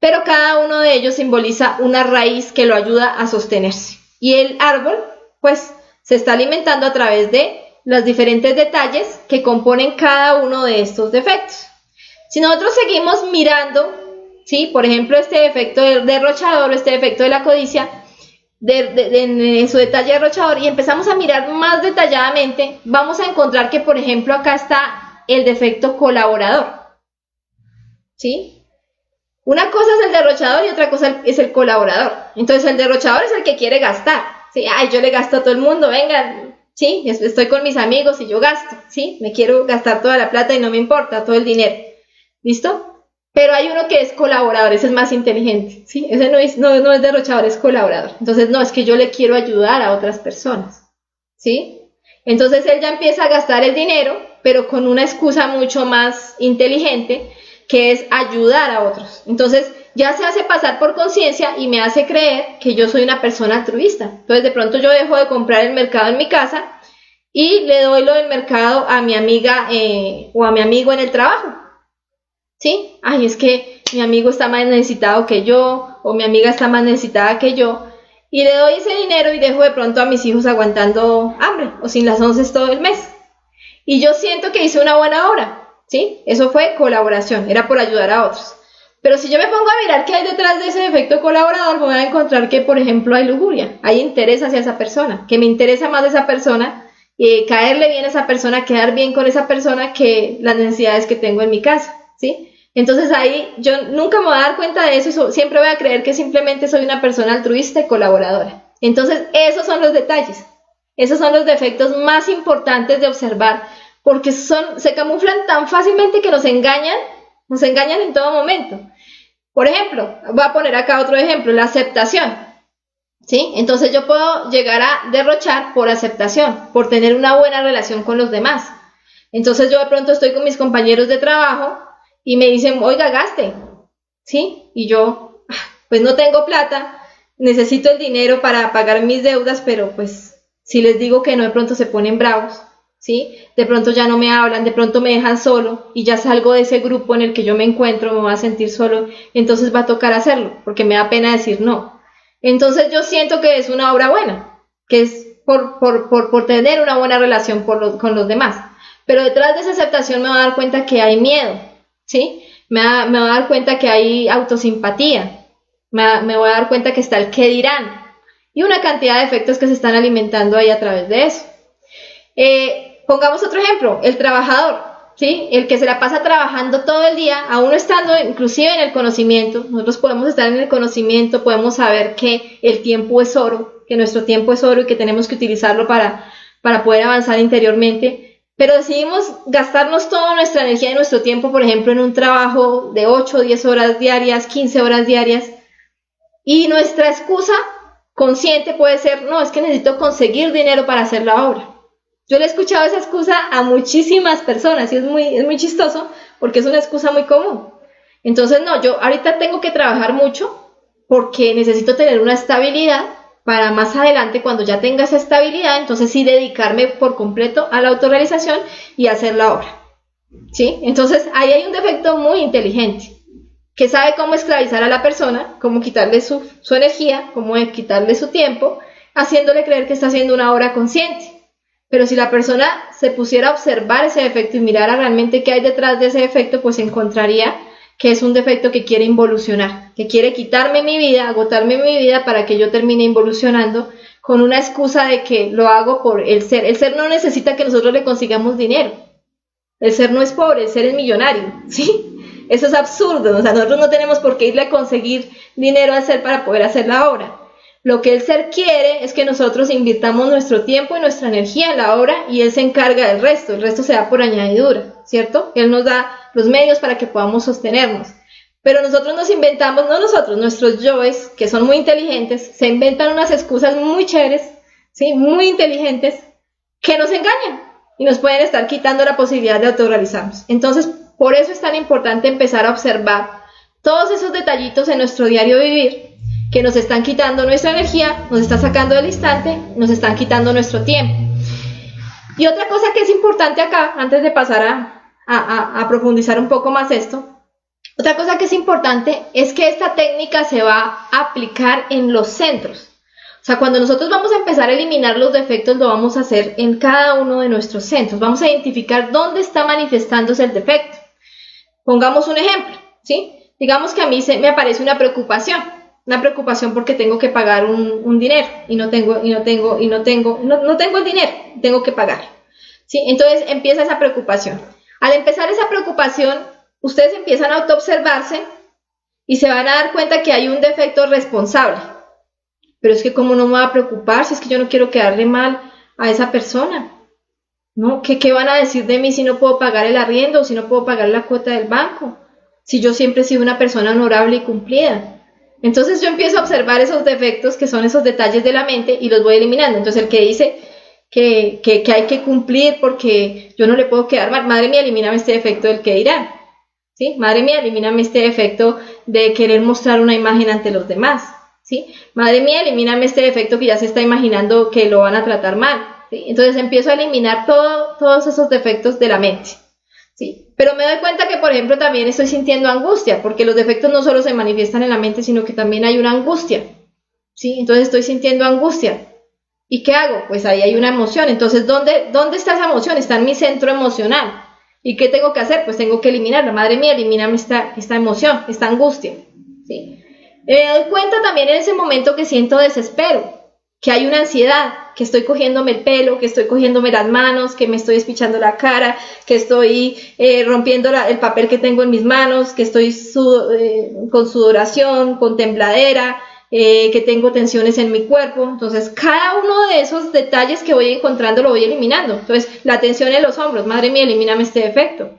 pero cada uno de ellos simboliza una raíz que lo ayuda a sostenerse. Y el árbol, pues, se está alimentando a través de los diferentes detalles que componen cada uno de estos defectos. Si nosotros seguimos mirando, ¿sí? Por ejemplo, este defecto del derrochador, este defecto de la codicia, en su detalle derrochador, y empezamos a mirar más detalladamente, vamos a encontrar que, por ejemplo, acá está el defecto colaborador, ¿sí? Una cosa es el derrochador y otra cosa es el colaborador. Entonces, el derrochador es el que quiere gastar, ¿sí? Ay, yo le gasto a todo el mundo, venga, ¿sí? Estoy con mis amigos y yo gasto, ¿sí? Me quiero gastar toda la plata y no me importa, todo el dinero, ¿listo? Pero hay uno que es colaborador, ese es más inteligente, ¿sí? Ese no es derrochador, es colaborador. Entonces, no, es que yo le quiero ayudar a otras personas, ¿sí? Entonces él ya empieza a gastar el dinero, pero con una excusa mucho más inteligente, que es ayudar a otros. Entonces ya se hace pasar por conciencia y me hace creer que yo soy una persona altruista. Entonces de pronto yo dejo de comprar el mercado en mi casa y le doy lo del mercado a mi amiga o a mi amigo en el trabajo, ¿sí? Ay, es que mi amigo está más necesitado que yo, o mi amiga está más necesitada que yo, y le doy ese dinero y dejo de pronto a mis hijos aguantando hambre o sin las onces todo el mes. Y yo siento que hice una buena obra, ¿sí? Eso fue colaboración, era por ayudar a otros. Pero si yo me pongo a mirar qué hay detrás de ese efecto colaborador, voy a encontrar que, por ejemplo, hay lujuria, hay interés hacia esa persona, que me interesa más de esa persona, caerle bien a esa persona, quedar bien con esa persona que las necesidades que tengo en mi casa, ¿sí? Entonces ahí yo nunca me voy a dar cuenta de eso, siempre voy a creer que simplemente soy una persona altruista y colaboradora. Entonces esos son los detalles, esos son los defectos más importantes de observar, porque se camuflan tan fácilmente que nos engañan en todo momento. Por ejemplo, voy a poner acá otro ejemplo, la aceptación, ¿sí? Entonces yo puedo llegar a derrochar por aceptación, por tener una buena relación con los demás. Entonces yo de pronto estoy con mis compañeros de trabajo y me dicen, oiga, gaste, ¿sí? Y yo, pues no tengo plata, necesito el dinero para pagar mis deudas, pero pues si les digo que no, de pronto se ponen bravos, ¿sí? De pronto ya no me hablan, de pronto me dejan solo y ya salgo de ese grupo en el que yo me encuentro, me voy a sentir solo, entonces va a tocar hacerlo, porque me da pena decir no. Entonces yo siento que es una obra buena, que es por tener una buena relación con los demás. Pero detrás de esa aceptación me voy a dar cuenta que hay miedo, ¿sí? Me voy a dar cuenta que hay autosimpatía, me voy a dar cuenta que está el qué dirán y una cantidad de efectos que se están alimentando ahí a través de eso. Pongamos otro ejemplo, el trabajador, ¿sí? El que se la pasa trabajando todo el día, aún estando inclusive en el conocimiento. Nosotros podemos estar en el conocimiento, podemos saber que el tiempo es oro, que nuestro tiempo es oro y que tenemos que utilizarlo para poder avanzar interiormente, pero decidimos gastarnos toda nuestra energía y nuestro tiempo, por ejemplo, en un trabajo de 8, 10 horas diarias, 15 horas diarias, y nuestra excusa consciente puede ser, no, es que necesito conseguir dinero para hacer la obra. Yo le he escuchado esa excusa a muchísimas personas y es muy chistoso porque es una excusa muy común. Entonces, no, yo ahorita tengo que trabajar mucho porque necesito tener una estabilidad para más adelante, cuando ya tenga esa estabilidad, entonces sí dedicarme por completo a la autorrealización y hacer la obra, ¿sí? Entonces, ahí hay un defecto muy inteligente, que sabe cómo esclavizar a la persona, cómo quitarle su energía, cómo quitarle su tiempo, haciéndole creer que está haciendo una obra consciente. Pero si la persona se pusiera a observar ese defecto y mirara realmente qué hay detrás de ese defecto, pues encontraría que es un defecto que quiere involucionar, que quiere quitarme mi vida, agotarme mi vida para que yo termine involucionando con una excusa de que lo hago por el ser. El ser no necesita que nosotros le consigamos dinero. El ser no es pobre, el ser es millonario, ¿sí? Eso es absurdo, o sea, nosotros no tenemos por qué irle a conseguir dinero al ser para poder hacer la obra. Lo que el ser quiere es que nosotros invirtamos nuestro tiempo y nuestra energía en la obra y él se encarga del resto, el resto se da por añadidura, ¿cierto? Él nos da los medios para que podamos sostenernos. Pero nosotros nos inventamos, no nosotros, nuestros yoes, que son muy inteligentes, se inventan unas excusas muy chéveres, ¿sí? Muy inteligentes, que nos engañan y nos pueden estar quitando la posibilidad de autorrealizarnos. Entonces, por eso es tan importante empezar a observar todos esos detallitos en nuestro diario vivir, que nos están quitando nuestra energía, nos están sacando del instante, nos están quitando nuestro tiempo. Y otra cosa que es importante acá, antes de pasar a profundizar un poco más esto, otra cosa que es importante es que esta técnica se va a aplicar en los centros. O sea, cuando nosotros vamos a empezar a eliminar los defectos, lo vamos a hacer en cada uno de nuestros centros. Vamos a identificar dónde está manifestándose el defecto. Pongamos un ejemplo, ¿sí? Digamos que a mí me aparece una preocupación porque tengo que pagar un dinero y no tengo el dinero, tengo que pagar, ¿sí? Entonces empieza esa preocupación. Al empezar esa preocupación, ustedes empiezan a autoobservarse y se van a dar cuenta que hay un defecto responsable. Pero es que ¿cómo no me va a preocupar si es que yo no quiero quedarle mal a esa persona, ¿no? ¿Qué van a decir de mí si no puedo pagar el arriendo o si no puedo pagar la cuota del banco? Si yo siempre he sido una persona honorable y cumplida. Entonces yo empiezo a observar esos defectos que son esos detalles de la mente y los voy eliminando. Entonces el que dice que hay que cumplir porque yo no le puedo quedar mal, madre mía, elimíname este defecto del que dirán. ¿Sí? Madre mía, elimíname este defecto de querer mostrar una imagen ante los demás. ¿Sí? Madre mía, elimíname este defecto que ya se está imaginando que lo van a tratar mal. ¿Sí? Entonces empiezo a eliminar todos esos defectos de la mente. ¿Sí? Pero me doy cuenta que, por ejemplo, también estoy sintiendo angustia, porque los defectos no solo se manifiestan en la mente, sino que también hay una angustia. ¿Sí? Entonces estoy sintiendo angustia. ¿Y qué hago? Pues ahí hay una emoción. Entonces, ¿dónde está esa emoción? Está en mi centro emocional. ¿Y qué tengo que hacer? Pues tengo que eliminarla. Madre mía, elimíname esta emoción, esta angustia. ¿Sí? Me doy cuenta también en ese momento que siento desespero, que hay una ansiedad, que estoy cogiéndome el pelo, que estoy cogiéndome las manos, que me estoy espichando la cara, que estoy rompiendo el papel que tengo en mis manos, que estoy con sudoración, con tembladera, que tengo tensiones en mi cuerpo. Entonces, cada uno de esos detalles que voy encontrando lo voy eliminando. Entonces, la tensión en los hombros, madre mía, elimíname este defecto,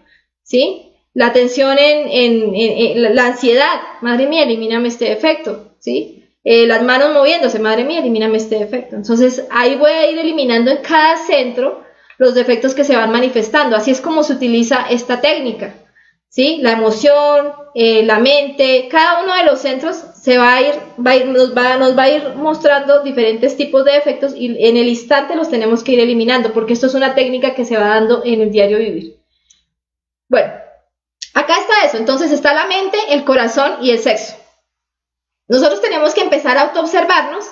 ¿sí? La tensión en la ansiedad, madre mía, elimíname este defecto, ¿sí? Las manos moviéndose, madre mía, elimíname este defecto. Entonces, ahí voy a ir eliminando en cada centro los defectos que se van manifestando. Así es como se utiliza esta técnica, ¿sí? La emoción, la mente, cada uno de los centros nos va a ir mostrando diferentes tipos de defectos y en el instante los tenemos que ir eliminando, porque esto es una técnica que se va dando en el diario vivir. Bueno, acá está eso. Entonces está la mente, el corazón y el sexo. Nosotros tenemos que empezar a autoobservarnos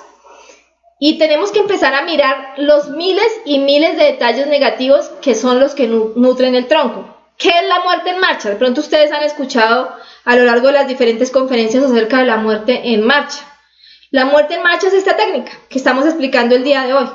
y tenemos que empezar a mirar los miles y miles de detalles negativos que son los que nutren el tronco. ¿Qué es la muerte en marcha? De pronto ustedes han escuchado a lo largo de las diferentes conferencias acerca de la muerte en marcha. La muerte en marcha es esta técnica que estamos explicando el día de hoy.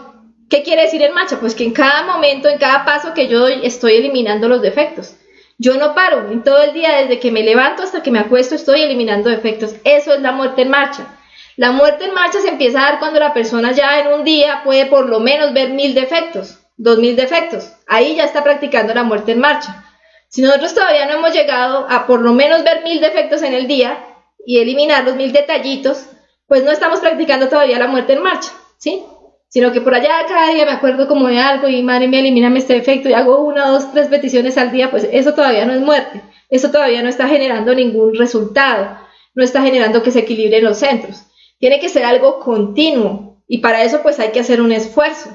¿Qué quiere decir en marcha? Pues que en cada momento, en cada paso que yo doy, estoy eliminando los defectos. Yo no paro, en todo el día, desde que me levanto hasta que me acuesto, estoy eliminando defectos. Eso es la muerte en marcha. La muerte en marcha se empieza a dar cuando la persona ya en un día puede por lo menos ver 1000 defectos, 2000 defectos. Ahí ya está practicando la muerte en marcha. Si nosotros todavía no hemos llegado a por lo menos ver 1000 defectos en el día y eliminar los 1000 detallitos, pues no estamos practicando todavía la muerte en marcha, ¿sí? Sino que por allá cada día me acuerdo como de algo y madre mía, elimíname este defecto y hago 1, 2, 3 peticiones al día, pues eso todavía no es muerte, eso todavía no está generando ningún resultado, no está generando que se equilibren los centros. Tiene que ser algo continuo y para eso pues hay que hacer un esfuerzo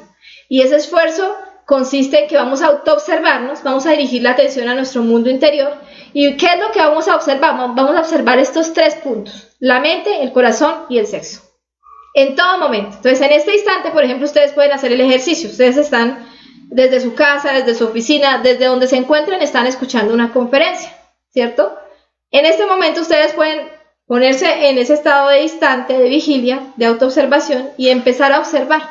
y ese esfuerzo consiste en que vamos a autoobservarnos, vamos a dirigir la atención a nuestro mundo interior y ¿qué es lo que vamos a observar? Vamos a observar estos 3 puntos, la mente, el corazón y el sexo. En todo momento. Entonces, en este instante, por ejemplo, ustedes pueden hacer el ejercicio. Ustedes están desde su casa, desde su oficina, desde donde se encuentren, están escuchando una conferencia, ¿cierto? En este momento ustedes pueden ponerse en ese estado de instante, de vigilia, de autoobservación y empezar a observar.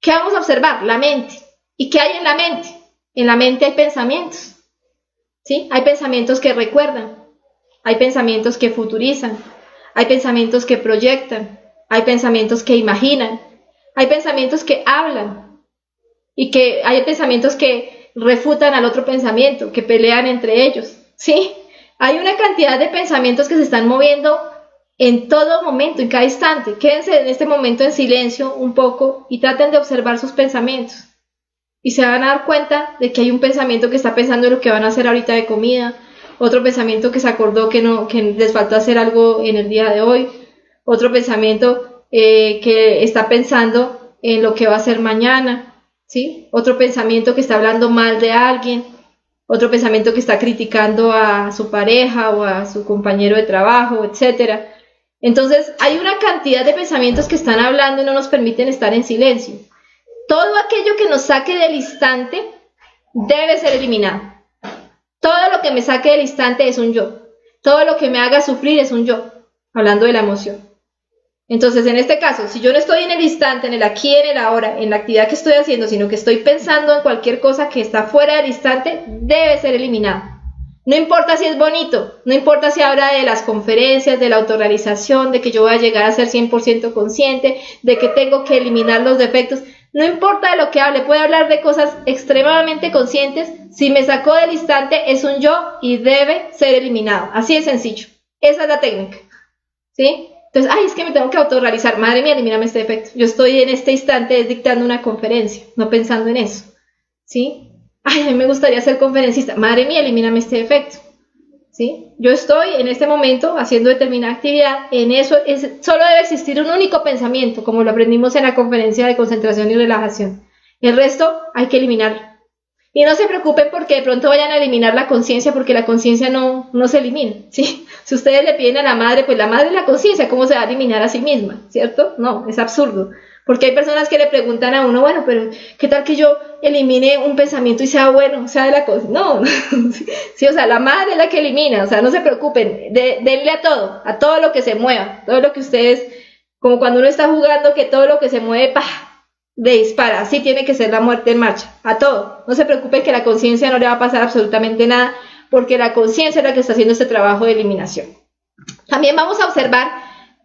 ¿Qué vamos a observar? La mente. ¿Y qué hay en la mente? En la mente hay pensamientos, ¿sí? Hay pensamientos que recuerdan, hay pensamientos que futurizan, hay pensamientos que proyectan, hay pensamientos que imaginan, hay pensamientos que hablan y que hay pensamientos que refutan al otro pensamiento, que pelean entre ellos, ¿sí? Hay una cantidad de pensamientos que se están moviendo en todo momento, en cada instante. Quédense en este momento en silencio un poco y traten de observar sus pensamientos. Y se van a dar cuenta de que hay un pensamiento que está pensando en lo que van a hacer ahorita de comida, otro pensamiento que se acordó que les faltó hacer algo en el día de hoy, otro pensamiento que está pensando en lo que va a hacer mañana, ¿sí? Otro pensamiento que está hablando mal de alguien, otro pensamiento que está criticando a su pareja o a su compañero de trabajo, etcétera. Entonces, hay una cantidad de pensamientos que están hablando y no nos permiten estar en silencio. Todo aquello que nos saque del instante debe ser eliminado. Todo lo que me saque del instante es un yo. Todo lo que me haga sufrir es un yo, hablando de la emoción. Entonces, en este caso, si yo no estoy en el instante, en el aquí, en el ahora, en la actividad que estoy haciendo, sino que estoy pensando en cualquier cosa que está fuera del instante, debe ser eliminado. No importa si es bonito, no importa si habla de las conferencias, de la autorrealización, de que yo voy a llegar a ser 100% consciente, de que tengo que eliminar los defectos, No importa de lo que hable, puede hablar de cosas extremadamente conscientes. Si me sacó del instante, es un yo y debe ser eliminado. Así de sencillo. Esa es la técnica. ¿Sí? Entonces, ay, es que me tengo que autorrealizar. Madre mía, elimíname este defecto. Yo estoy en este instante dictando una conferencia, no pensando en eso. ¿Sí? Ay, a mí me gustaría ser conferencista. Madre mía, elimíname este defecto. ¿Sí? Yo estoy en este momento haciendo determinada actividad, en eso solo debe existir un único pensamiento, como lo aprendimos en la conferencia de concentración y relajación. El resto hay que eliminarlo. Y no se preocupen porque de pronto vayan a eliminar la conciencia, porque la conciencia no se elimina, ¿sí? Si ustedes le piden a la madre, pues la madre es la conciencia, ¿cómo se va a eliminar a sí misma? ¿Cierto? No, es absurdo. Porque hay personas que le preguntan a uno, bueno, pero ¿qué tal que yo elimine un pensamiento y sea bueno, sea de la cosa? No, sí, o sea, la madre es la que elimina, o sea, no se preocupen, denle a todo lo que se mueva, todo lo que ustedes, como cuando uno está jugando, que todo lo que se mueve, ¡pah!, le dispara, así tiene que ser la muerte en marcha, a todo. No se preocupen que a la conciencia no le va a pasar absolutamente nada, porque la conciencia es la que está haciendo este trabajo de eliminación. También vamos a observar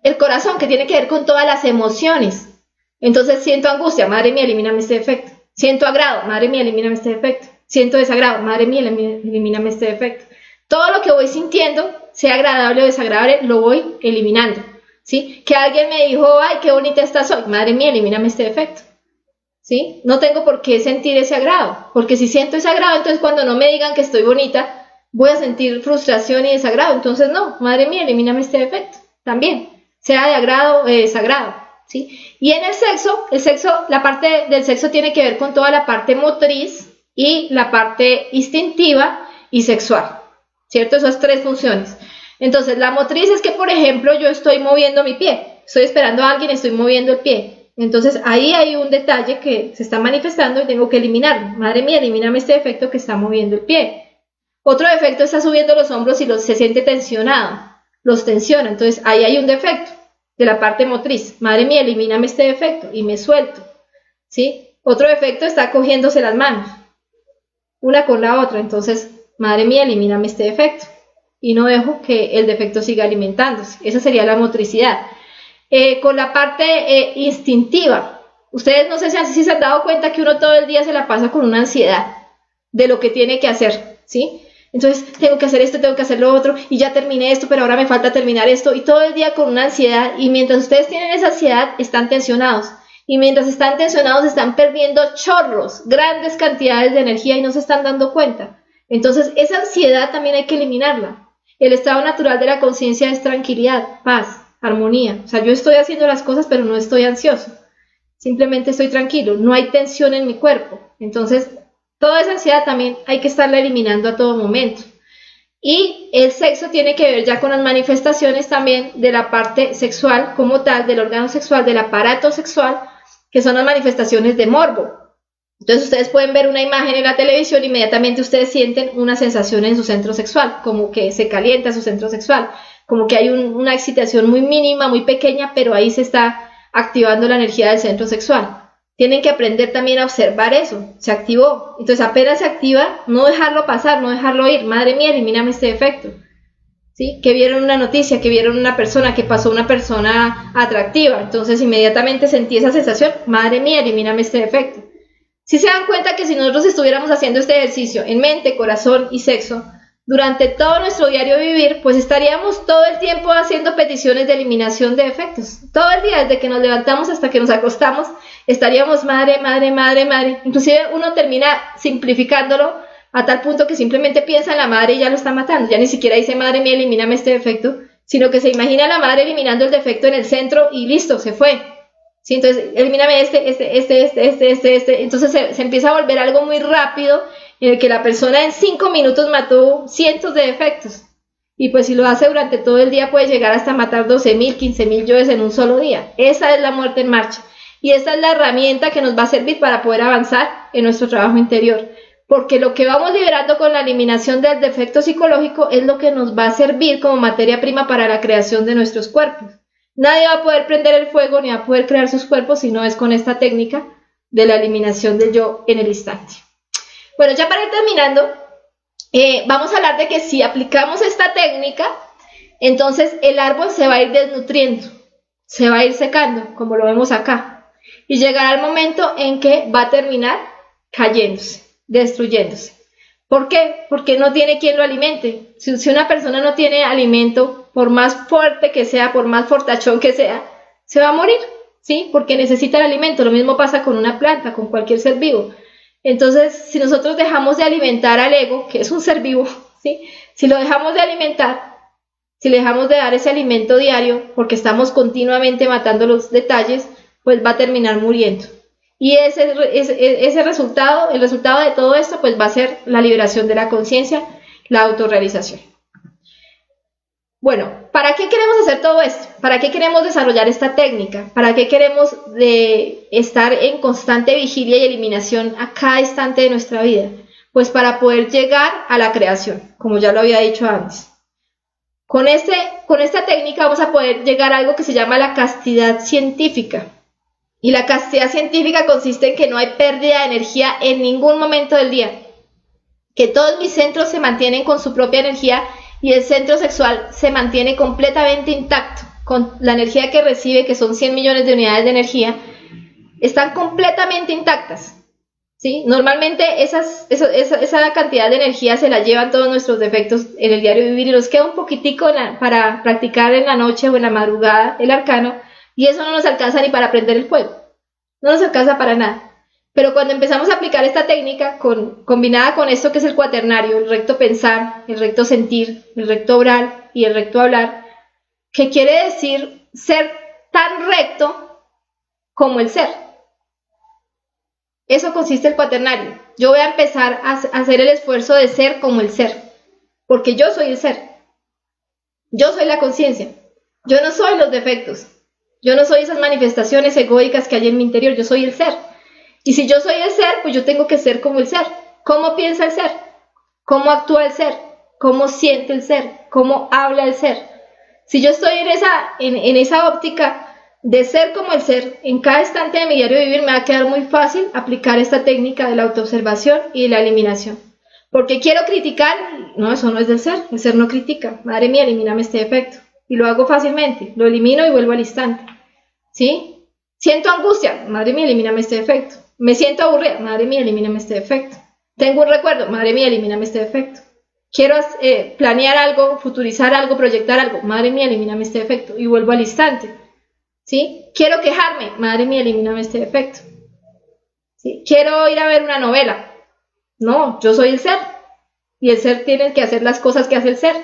el corazón, que tiene que ver con todas las emociones. Entonces siento angustia, madre mía, elimíname este defecto. Siento agrado, madre mía, elimíname este defecto. Siento desagrado, madre mía, elimíname este defecto. Todo lo que voy sintiendo, sea agradable o desagradable, lo voy eliminando. ¿Sí? Que alguien me dijo, ay, qué bonita estás hoy, madre mía, elimíname este defecto. ¿Sí? No tengo por qué sentir ese agrado, porque si siento ese agrado, entonces cuando no me digan que estoy bonita, voy a sentir frustración y desagrado. Entonces no, madre mía, elimíname este defecto. También, sea de agrado o de desagrado. ¿Sí? Y en el sexo, la parte del sexo tiene que ver con toda la parte motriz y la parte instintiva y sexual, ¿cierto? Esas tres funciones. Entonces, la motriz es que, por ejemplo, yo estoy moviendo mi pie, estoy esperando a alguien, estoy moviendo el pie. Entonces, ahí hay un detalle que se está manifestando y tengo que eliminarlo. Madre mía, elimíname este defecto que está moviendo el pie. Otro defecto está subiendo los hombros y se siente tensionado, los tensiona, entonces ahí hay un defecto de la parte motriz. Madre mía, elimíname este defecto y me suelto, ¿sí? Otro defecto está cogiéndose las manos, una con la otra. Entonces, madre mía, elimíname este defecto y no dejo que el defecto siga alimentándose. Esa sería la motricidad. Con la parte instintiva, ustedes no sé si se han dado cuenta que uno todo el día se la pasa con una ansiedad de lo que tiene que hacer, ¿sí? Entonces, tengo que hacer esto, tengo que hacer lo otro, y ya terminé esto, pero ahora me falta terminar esto, y todo el día con una ansiedad, y mientras ustedes tienen esa ansiedad, están tensionados, y mientras están tensionados, están perdiendo chorros, grandes cantidades de energía, y no se están dando cuenta. Entonces, esa ansiedad también hay que eliminarla. El estado natural de la conciencia es tranquilidad, paz, armonía. O sea, yo estoy haciendo las cosas, pero no estoy ansioso. Simplemente estoy tranquilo, no hay tensión en mi cuerpo. Entonces, toda esa ansiedad también hay que estarla eliminando a todo momento. Y el sexo tiene que ver ya con las manifestaciones también de la parte sexual como tal, del órgano sexual, del aparato sexual, que son las manifestaciones de morbo. Entonces ustedes pueden ver una imagen en la televisión, inmediatamente ustedes sienten una sensación en su centro sexual, como que se calienta su centro sexual, como que hay una excitación muy mínima, muy pequeña, pero ahí se está activando la energía del centro sexual. Tienen que aprender también a observar eso, se activó. Entonces apenas se activa, no dejarlo pasar, no dejarlo ir. Madre mía, elimíname este defecto. ¿Sí? Que vieron una noticia, que vieron una persona, que pasó una persona atractiva. Entonces inmediatamente sentí esa sensación, madre mía, elimíname este defecto. Si se dan cuenta que si nosotros estuviéramos haciendo este ejercicio en mente, corazón y sexo, durante todo nuestro diario vivir, pues estaríamos todo el tiempo haciendo peticiones de eliminación de defectos. Todo el día, desde que nos levantamos hasta que nos acostamos, estaríamos madre, madre, madre, madre. Inclusive uno termina simplificándolo a tal punto que simplemente piensa en la madre y ya lo está matando. Ya ni siquiera dice, madre mía, elimíname este defecto, sino que se imagina a la madre eliminando el defecto en el centro y listo, se fue. ¿Sí? Entonces, elimíname este. Entonces se empieza a volver algo muy rápido, en el que la persona en 5 minutos mató cientos de defectos. Y pues si lo hace durante todo el día, puede llegar hasta matar 12.000, 15.000 yoes en un solo día. Esa es la muerte en marcha. Y esa es la herramienta que nos va a servir para poder avanzar en nuestro trabajo interior. Porque lo que vamos liberando con la eliminación del defecto psicológico es lo que nos va a servir como materia prima para la creación de nuestros cuerpos. Nadie va a poder prender el fuego ni va a poder crear sus cuerpos si no es con esta técnica de la eliminación del yo en el instante. Bueno, ya para ir terminando, vamos a hablar de que si aplicamos esta técnica, entonces el árbol se va a ir desnutriendo, se va a ir secando, como lo vemos acá. y llegará el momento en que va a terminar cayéndose, destruyéndose. ¿Por qué? Porque no tiene quien lo alimente. Si una persona no tiene alimento, por más fuerte que sea, por más fortachón que sea, se va a morir, ¿sí? Porque necesita el alimento. Lo mismo pasa con una planta, con cualquier ser vivo. Entonces, si nosotros dejamos de alimentar al ego, que es un ser vivo, ¿sí? Si lo dejamos de alimentar, si le dejamos de dar ese alimento diario, porque estamos continuamente matando los detalles, pues va a terminar muriendo. Y ese resultado, el resultado de todo esto, pues va a ser la liberación de la conciencia, la autorrealización. Bueno, ¿para qué queremos hacer todo esto? ¿Para qué queremos desarrollar esta técnica? ¿Para qué queremos estar en constante vigilia y eliminación a cada instante de nuestra vida? Pues para poder llegar a la creación, como ya lo había dicho antes. Con esta técnica vamos a poder llegar a algo que se llama la castidad científica. Y la castidad científica consiste en que no hay pérdida de energía en ningún momento del día. Que todos mis centros se mantienen con su propia energía y el centro sexual se mantiene completamente intacto. Con la energía que recibe, que son 100 millones de unidades de energía, están completamente intactas. ¿Sí? Normalmente esa cantidad de energía se la llevan todos nuestros defectos en el diario vivir y nos queda un poquitico para practicar en la noche o en la madrugada el arcano, y eso no nos alcanza ni para prender el fuego, no nos alcanza para nada. Pero cuando empezamos a aplicar esta técnica combinada con esto que es el cuaternario, el recto pensar, el recto sentir, el recto orar y el recto hablar, que quiere decir ser tan recto como el ser. Eso consiste el cuaternario. Yo voy a empezar a hacer el esfuerzo de ser como el ser, porque yo soy el ser. Yo soy la conciencia. Yo no soy los defectos. Yo no soy esas manifestaciones egoicas que hay en mi interior. Yo soy el ser. Y si yo soy el ser, pues yo tengo que ser como el ser. ¿Cómo piensa el ser? ¿Cómo actúa el ser? ¿Cómo siente el ser? ¿Cómo habla el ser? Si yo estoy en esa óptica de ser como el ser, en cada instante de mi diario vivir me va a quedar muy fácil aplicar esta técnica de la autoobservación y de la eliminación. Porque quiero criticar, no, eso no es del ser, el ser no critica. Madre mía, elimíname este defecto. Y lo hago fácilmente, lo elimino y vuelvo al instante. ¿Sí? Siento angustia, madre mía, elimíname este defecto. Me siento aburrida, madre mía, elimíname este defecto. Tengo un recuerdo, madre mía, elimíname este defecto. Quiero planear algo, futurizar algo, proyectar algo, madre mía, elimíname este defecto. Y vuelvo al instante. ¿Sí? Quiero quejarme, madre mía, elimíname este defecto. ¿Sí? Quiero ir a ver una novela. No, yo soy el ser. Y el ser tiene que hacer las cosas que hace el ser,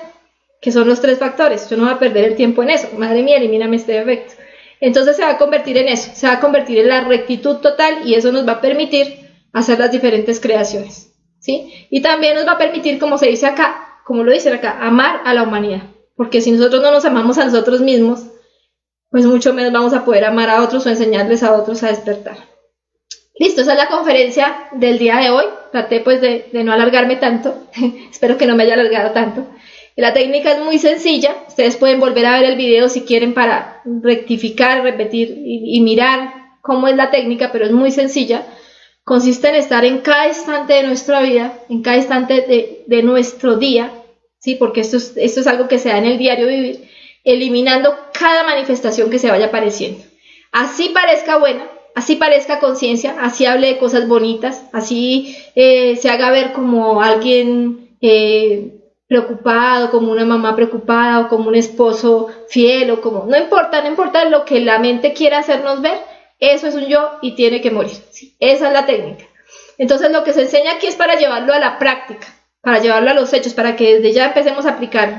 que son los 3 factores. Yo no voy a perder el tiempo en eso. Madre mía, elimíname este defecto. Entonces se va a convertir en eso, se va a convertir en la rectitud total y eso nos va a permitir hacer las diferentes creaciones. ¿Sí? Y también nos va a permitir, como se dice acá, como lo dicen acá, amar a la humanidad. Porque si nosotros no nos amamos a nosotros mismos, pues mucho menos vamos a poder amar a otros o enseñarles a otros a despertar. Listo, esa es la conferencia del día de hoy. Traté pues de no alargarme tanto, espero que no me haya alargado tanto. La técnica es muy sencilla, ustedes pueden volver a ver el video si quieren para rectificar, repetir y mirar cómo es la técnica, pero es muy sencilla. Consiste en estar en cada instante de nuestra vida, en cada instante de nuestro día, ¿sí? Porque esto es algo que se da en el diario vivir, eliminando cada manifestación que se vaya apareciendo. Así parezca buena, así parezca conciencia, así hable de cosas bonitas, así se haga ver como alguien preocupado, como una mamá preocupada, o como un esposo fiel, o como, no importa lo que la mente quiera hacernos ver, eso es un yo y tiene que morir. ¿Sí? Esa es la técnica. Entonces lo que se enseña aquí es para llevarlo a la práctica, para llevarlo a los hechos, para que desde ya empecemos a aplicarlo.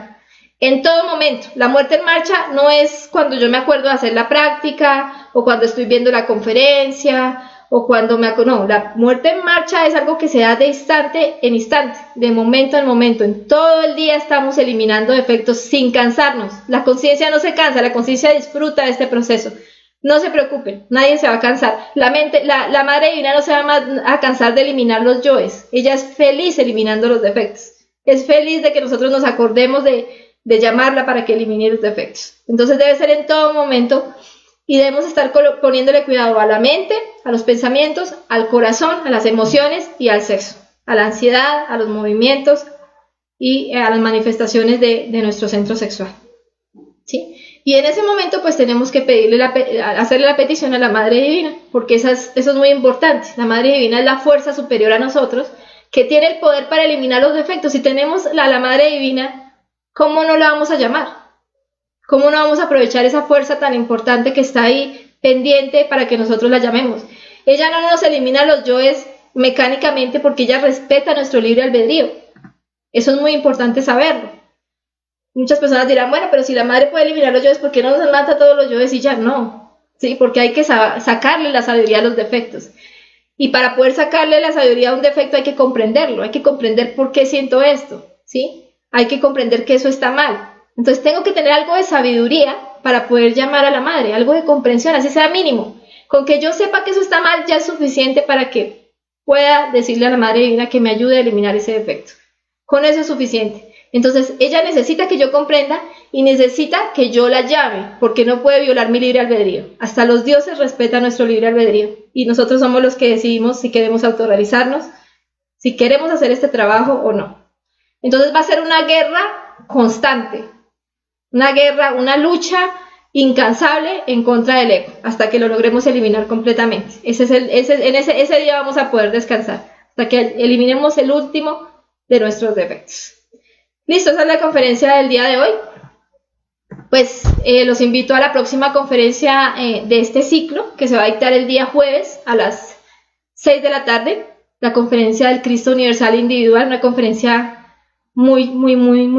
En todo momento, la muerte en marcha no es cuando yo me acuerdo de hacer la práctica, o cuando estoy viendo la conferencia, o cuando no, la muerte en marcha es algo que se da de instante en instante, de momento en momento. En todo el día estamos eliminando defectos sin cansarnos. La conciencia no se cansa, la conciencia disfruta de este proceso. No se preocupen, nadie se va a cansar. La mente, la Madre Divina no se va a cansar de eliminar los yoes. Ella es feliz eliminando los defectos. Es feliz de que nosotros nos acordemos de llamarla para que elimine los defectos. Entonces debe ser en todo momento. Y debemos estar poniéndole cuidado a la mente, a los pensamientos, al corazón, a las emociones y al sexo, a la ansiedad, a los movimientos y a las manifestaciones de nuestro centro sexual. ¿Sí? Y en ese momento pues tenemos que hacerle la petición a la Madre Divina, porque eso es muy importante. La Madre Divina es la fuerza superior a nosotros, que tiene el poder para eliminar los defectos. Si tenemos la Madre Divina, ¿cómo no la vamos a llamar? ¿Cómo no vamos a aprovechar esa fuerza tan importante que está ahí pendiente para que nosotros la llamemos? Ella no nos elimina los yoes mecánicamente porque ella respeta nuestro libre albedrío. Eso es muy importante saberlo. Muchas personas dirán, bueno, pero si la madre puede eliminar los yoes, ¿por qué no nos mata todos los yoes y ya? No, ¿sí? Porque hay que sacarle la sabiduría a los defectos. Y para poder sacarle la sabiduría a un defecto hay que comprenderlo, hay que comprender por qué siento esto, ¿sí? Hay que comprender que eso está mal. Entonces tengo que tener algo de sabiduría para poder llamar a la madre, algo de comprensión, así sea mínimo. Con que yo sepa que eso está mal ya es suficiente para que pueda decirle a la Madre Divina que me ayude a eliminar ese defecto. Con eso es suficiente. Entonces ella necesita que yo comprenda y necesita que yo la llame, porque no puede violar mi libre albedrío. Hasta los dioses respetan nuestro libre albedrío y nosotros somos los que decidimos si queremos autorrealizarnos, si queremos hacer este trabajo o no. Entonces va a ser una guerra constante, una guerra, una lucha incansable en contra del ego, hasta que lo logremos eliminar completamente. Ese día vamos a poder descansar, hasta que eliminemos el último de nuestros defectos. Listo, esa es la conferencia del día de hoy. Pues los invito a la próxima conferencia de este ciclo, que se va a dictar el día jueves a las 6 de la tarde, la conferencia del Cristo Universal Individual, una conferencia muy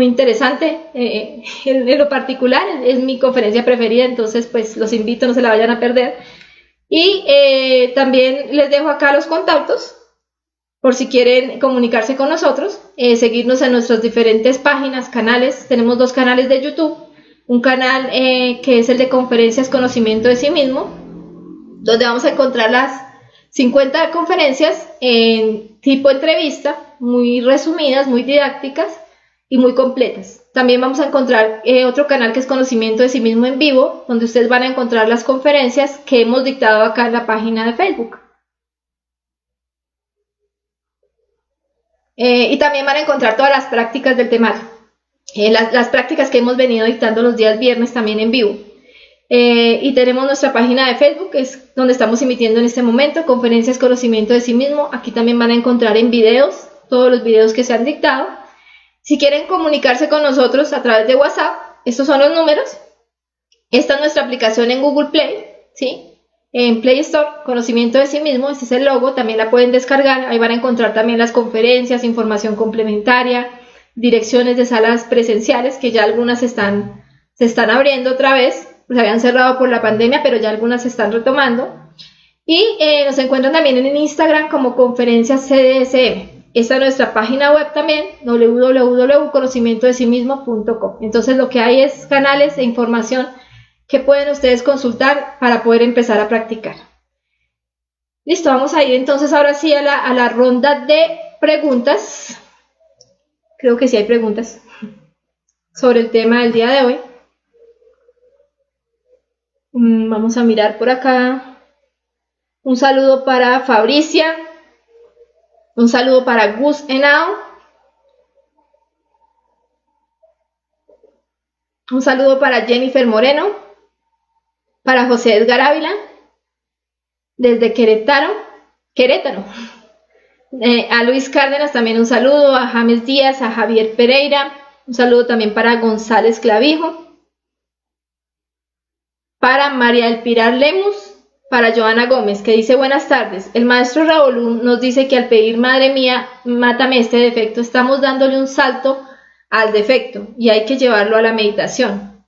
interesante. En lo particular es mi conferencia preferida, entonces pues los invito, no se la vayan a perder. Y también les dejo acá los contactos por si quieren comunicarse con nosotros, seguirnos en nuestras diferentes páginas, canales. Tenemos 2 canales de YouTube, un canal que es el de Conferencias Conocimiento de Sí Mismo, donde vamos a encontrar las 50 conferencias en tipo entrevista, muy resumidas, muy didácticas y muy completas. También vamos a encontrar otro canal que es Conocimiento de Sí Mismo en Vivo, donde ustedes van a encontrar las conferencias que hemos dictado acá en la página de Facebook. Y también van a encontrar todas las prácticas del temario, las prácticas que hemos venido dictando los días viernes también en vivo. Y tenemos nuestra página de Facebook, que es donde estamos emitiendo en este momento, Conferencias Conocimiento de Sí Mismo. Aquí también van a encontrar en videos, todos los videos que se han dictado. Si quieren comunicarse con nosotros a través de WhatsApp, estos son los números. Esta es nuestra aplicación en Google Play, ¿sí? En Play Store, Conocimiento de Sí Mismo, este es el logo, también la pueden descargar. Ahí van a encontrar también las conferencias, información complementaria, direcciones de salas presenciales, que ya algunas se están abriendo otra vez. Se habían cerrado por la pandemia, pero ya algunas se están retomando. Y nos encuentran también en Instagram como Conferencias CDSM. Esta es nuestra página web también, www.conocimientodesimismo.com. Entonces lo que hay es canales e información que pueden ustedes consultar para poder empezar a practicar. Listo, vamos a ir entonces ahora sí a la ronda de preguntas. Creo que sí hay preguntas sobre el tema del día de hoy. Vamos a mirar por acá. Un saludo para Fabricia. Un saludo para Gus Henao. Un saludo para Jennifer Moreno. Para José Edgar Ávila. Desde Querétaro. A Luis Cárdenas también un saludo. A James Díaz. A Javier Pereira. Un saludo también para González Clavijo. Para María del Pilar Lemus, para Joana Gómez, que dice buenas tardes. El maestro Raúl nos dice que al pedir madre mía, mátame este defecto, estamos dándole un salto al defecto y hay que llevarlo a la meditación.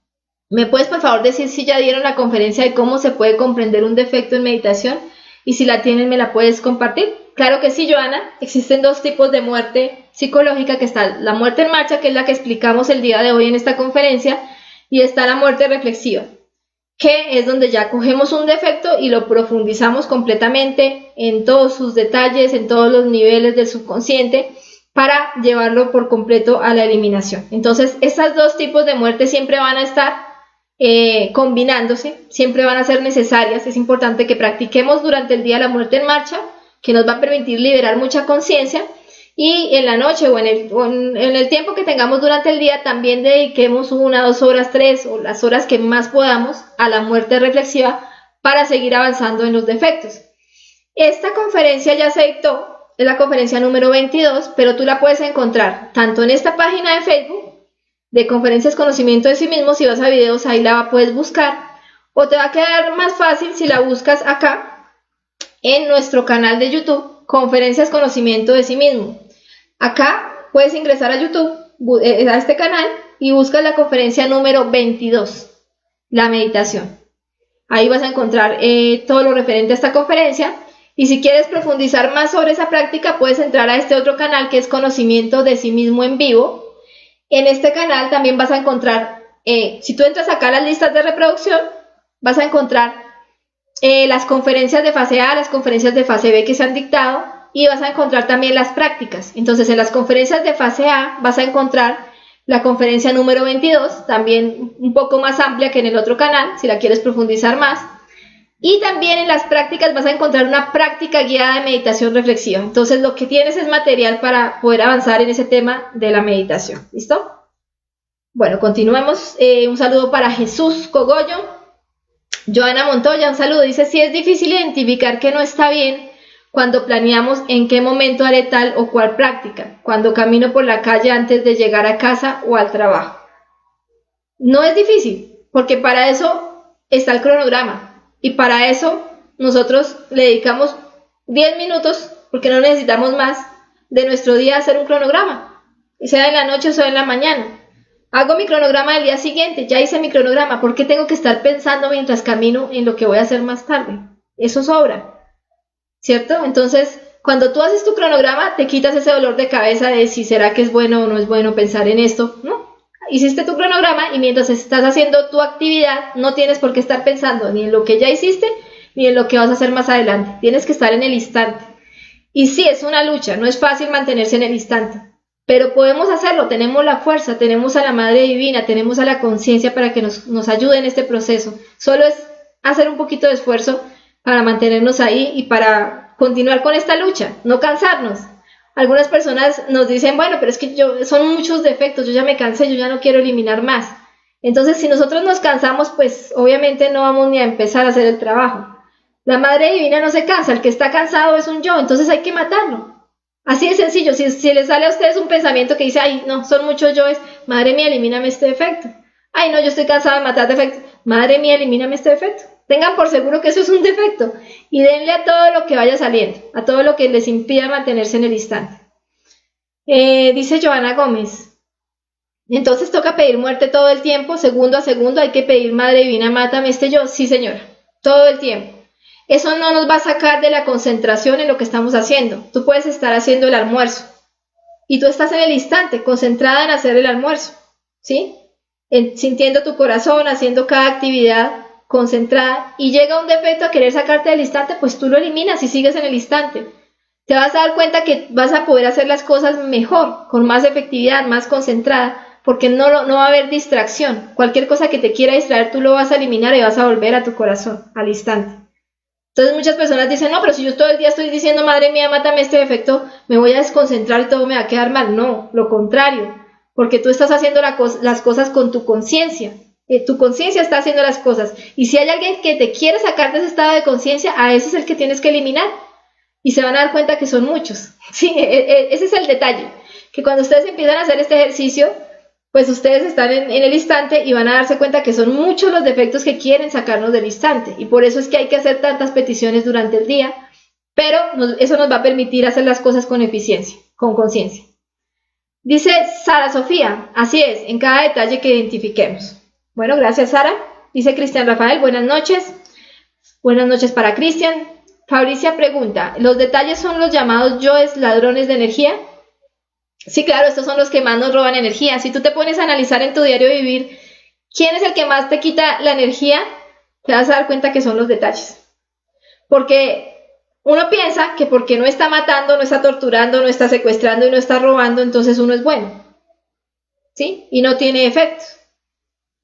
¿Me puedes por favor decir si ya dieron la conferencia de cómo se puede comprender un defecto en meditación? Y si la tienen, ¿me la puedes compartir? Claro que sí, Joana. Existen 2 tipos de muerte psicológica, que está la muerte en marcha, que es la que explicamos el día de hoy en esta conferencia, y está la muerte reflexiva, que es donde ya cogemos un defecto y lo profundizamos completamente en todos sus detalles, en todos los niveles del subconsciente, para llevarlo por completo a la eliminación. Entonces, estos 2 tipos de muerte siempre van a estar combinándose, siempre van a ser necesarias. Es importante que practiquemos durante el día la muerte en marcha, que nos va a permitir liberar mucha conciencia, y en la noche o en el tiempo que tengamos durante el día también dediquemos 1, 2 horas, 3 o las horas que más podamos a la muerte reflexiva para seguir avanzando en los defectos. Esta conferencia ya se dictó, es la conferencia número 22, pero tú la puedes encontrar tanto en esta página de Facebook de Conferencias Conocimiento de sí mismo. Si vas a videos ahí la puedes buscar, o te va a quedar más fácil si la buscas acá en nuestro canal de YouTube, Conferencias Conocimiento de sí mismo. Acá puedes ingresar a YouTube, a este canal, y buscas la conferencia número 22, la meditación. Ahí vas a encontrar todo lo referente a esta conferencia, y si quieres profundizar más sobre esa práctica, puedes entrar a este otro canal que es Conocimiento de sí mismo en vivo. En este canal también vas a encontrar, si tú entras acá a las listas de reproducción, vas a encontrar las conferencias de fase A, las conferencias de fase B que se han dictado, y vas a encontrar también las prácticas. Entonces, en las conferencias de fase A vas a encontrar la conferencia número 22, también un poco más amplia que en el otro canal, si la quieres profundizar más. Y también en las prácticas vas a encontrar una práctica guiada de meditación reflexiva. Entonces, lo que tienes es material para poder avanzar en ese tema de la meditación. ¿Listo? Bueno, continuemos. Un saludo para Jesús Cogollo. Joana Montoya, un saludo. Dice, sí es difícil identificar que no está bien cuando planeamos en qué momento haré tal o cual práctica, cuando camino por la calle antes de llegar a casa o al trabajo. No es difícil, porque para eso está el cronograma. Y para eso nosotros le dedicamos 10 minutos, porque no necesitamos más, de nuestro día a hacer un cronograma, sea en la noche o sea en la mañana. Hago mi cronograma del día siguiente, ya hice mi cronograma, ¿por qué tengo que estar pensando mientras camino en lo que voy a hacer más tarde? Eso sobra, ¿cierto? Entonces, cuando tú haces tu cronograma, te quitas ese dolor de cabeza de si será que es bueno o no es bueno pensar en esto, ¿no? Hiciste tu cronograma y mientras estás haciendo tu actividad no tienes por qué estar pensando ni en lo que ya hiciste ni en lo que vas a hacer más adelante. Tienes que estar en el instante. Y sí, es una lucha, no es fácil mantenerse en el instante, pero podemos hacerlo, tenemos la fuerza, tenemos a la Madre Divina, tenemos a la conciencia para que nos ayude en este proceso. Solo es hacer un poquito de esfuerzo para mantenernos ahí y para continuar con esta lucha, no cansarnos. Algunas personas nos dicen, bueno, pero es que son muchos defectos, yo ya me cansé, yo ya no quiero eliminar más. Entonces, si nosotros nos cansamos, pues obviamente no vamos ni a empezar a hacer el trabajo. La Madre Divina no se cansa, el que está cansado es un yo, entonces hay que matarlo. Así de sencillo, si les sale a ustedes un pensamiento que dice, ay, no, son muchos yoes, madre mía, elimíname este defecto. Ay, no, yo estoy cansado de matar defectos, madre mía, elimíname este defecto. Tengan por seguro que eso es un defecto y denle a todo lo que vaya saliendo, a todo lo que les impida mantenerse en el instante. Dice Joana Gómez, entonces toca pedir muerte todo el tiempo, segundo a segundo, hay que pedir, Madre Divina, mátame este yo. Sí, señora, todo el tiempo. Eso no nos va a sacar de la concentración en lo que estamos haciendo. Tú puedes estar haciendo el almuerzo y tú estás en el instante, concentrada en hacer el almuerzo, ¿sí? Sintiendo tu corazón, haciendo cada actividad concentrada, y llega un defecto a querer sacarte del instante, pues tú lo eliminas y sigues en el instante. Te vas a dar cuenta que vas a poder hacer las cosas mejor, con más efectividad, más concentrada, porque no va a haber distracción. Cualquier cosa que te quiera distraer, tú lo vas a eliminar y vas a volver a tu corazón al instante. Entonces muchas personas dicen, no, pero si yo todo el día estoy diciendo, madre mía, mátame este defecto, me voy a desconcentrar y todo me va a quedar mal. No, lo contrario, porque tú estás haciendo las cosas con tu conciencia. Tu conciencia está haciendo las cosas, y si hay alguien que te quiere sacar de ese estado de conciencia, a ese es el que tienes que eliminar, y se van a dar cuenta que son muchos. Sí, ese es el detalle, que cuando ustedes empiezan a hacer este ejercicio, pues ustedes están en el instante y van a darse cuenta que son muchos los defectos que quieren sacarnos del instante, y por eso es que hay que hacer tantas peticiones durante el día, pero eso nos va a permitir hacer las cosas con eficiencia, con conciencia. Dice Sara Sofía, así es, en cada detalle que identifiquemos. Bueno, gracias, Sara. Dice Cristian Rafael, buenas noches. Buenas noches para Cristian. Fabricia pregunta, ¿los detalles son los llamados yoes ladrones de energía? Sí, claro, estos son los que más nos roban energía. Si tú te pones a analizar en tu diario vivir, ¿quién es el que más te quita la energía? Te vas a dar cuenta que son los detalles. Porque uno piensa que porque no está matando, no está torturando, no está secuestrando y no está robando, entonces uno es bueno. ¿Sí? Y no tiene efectos.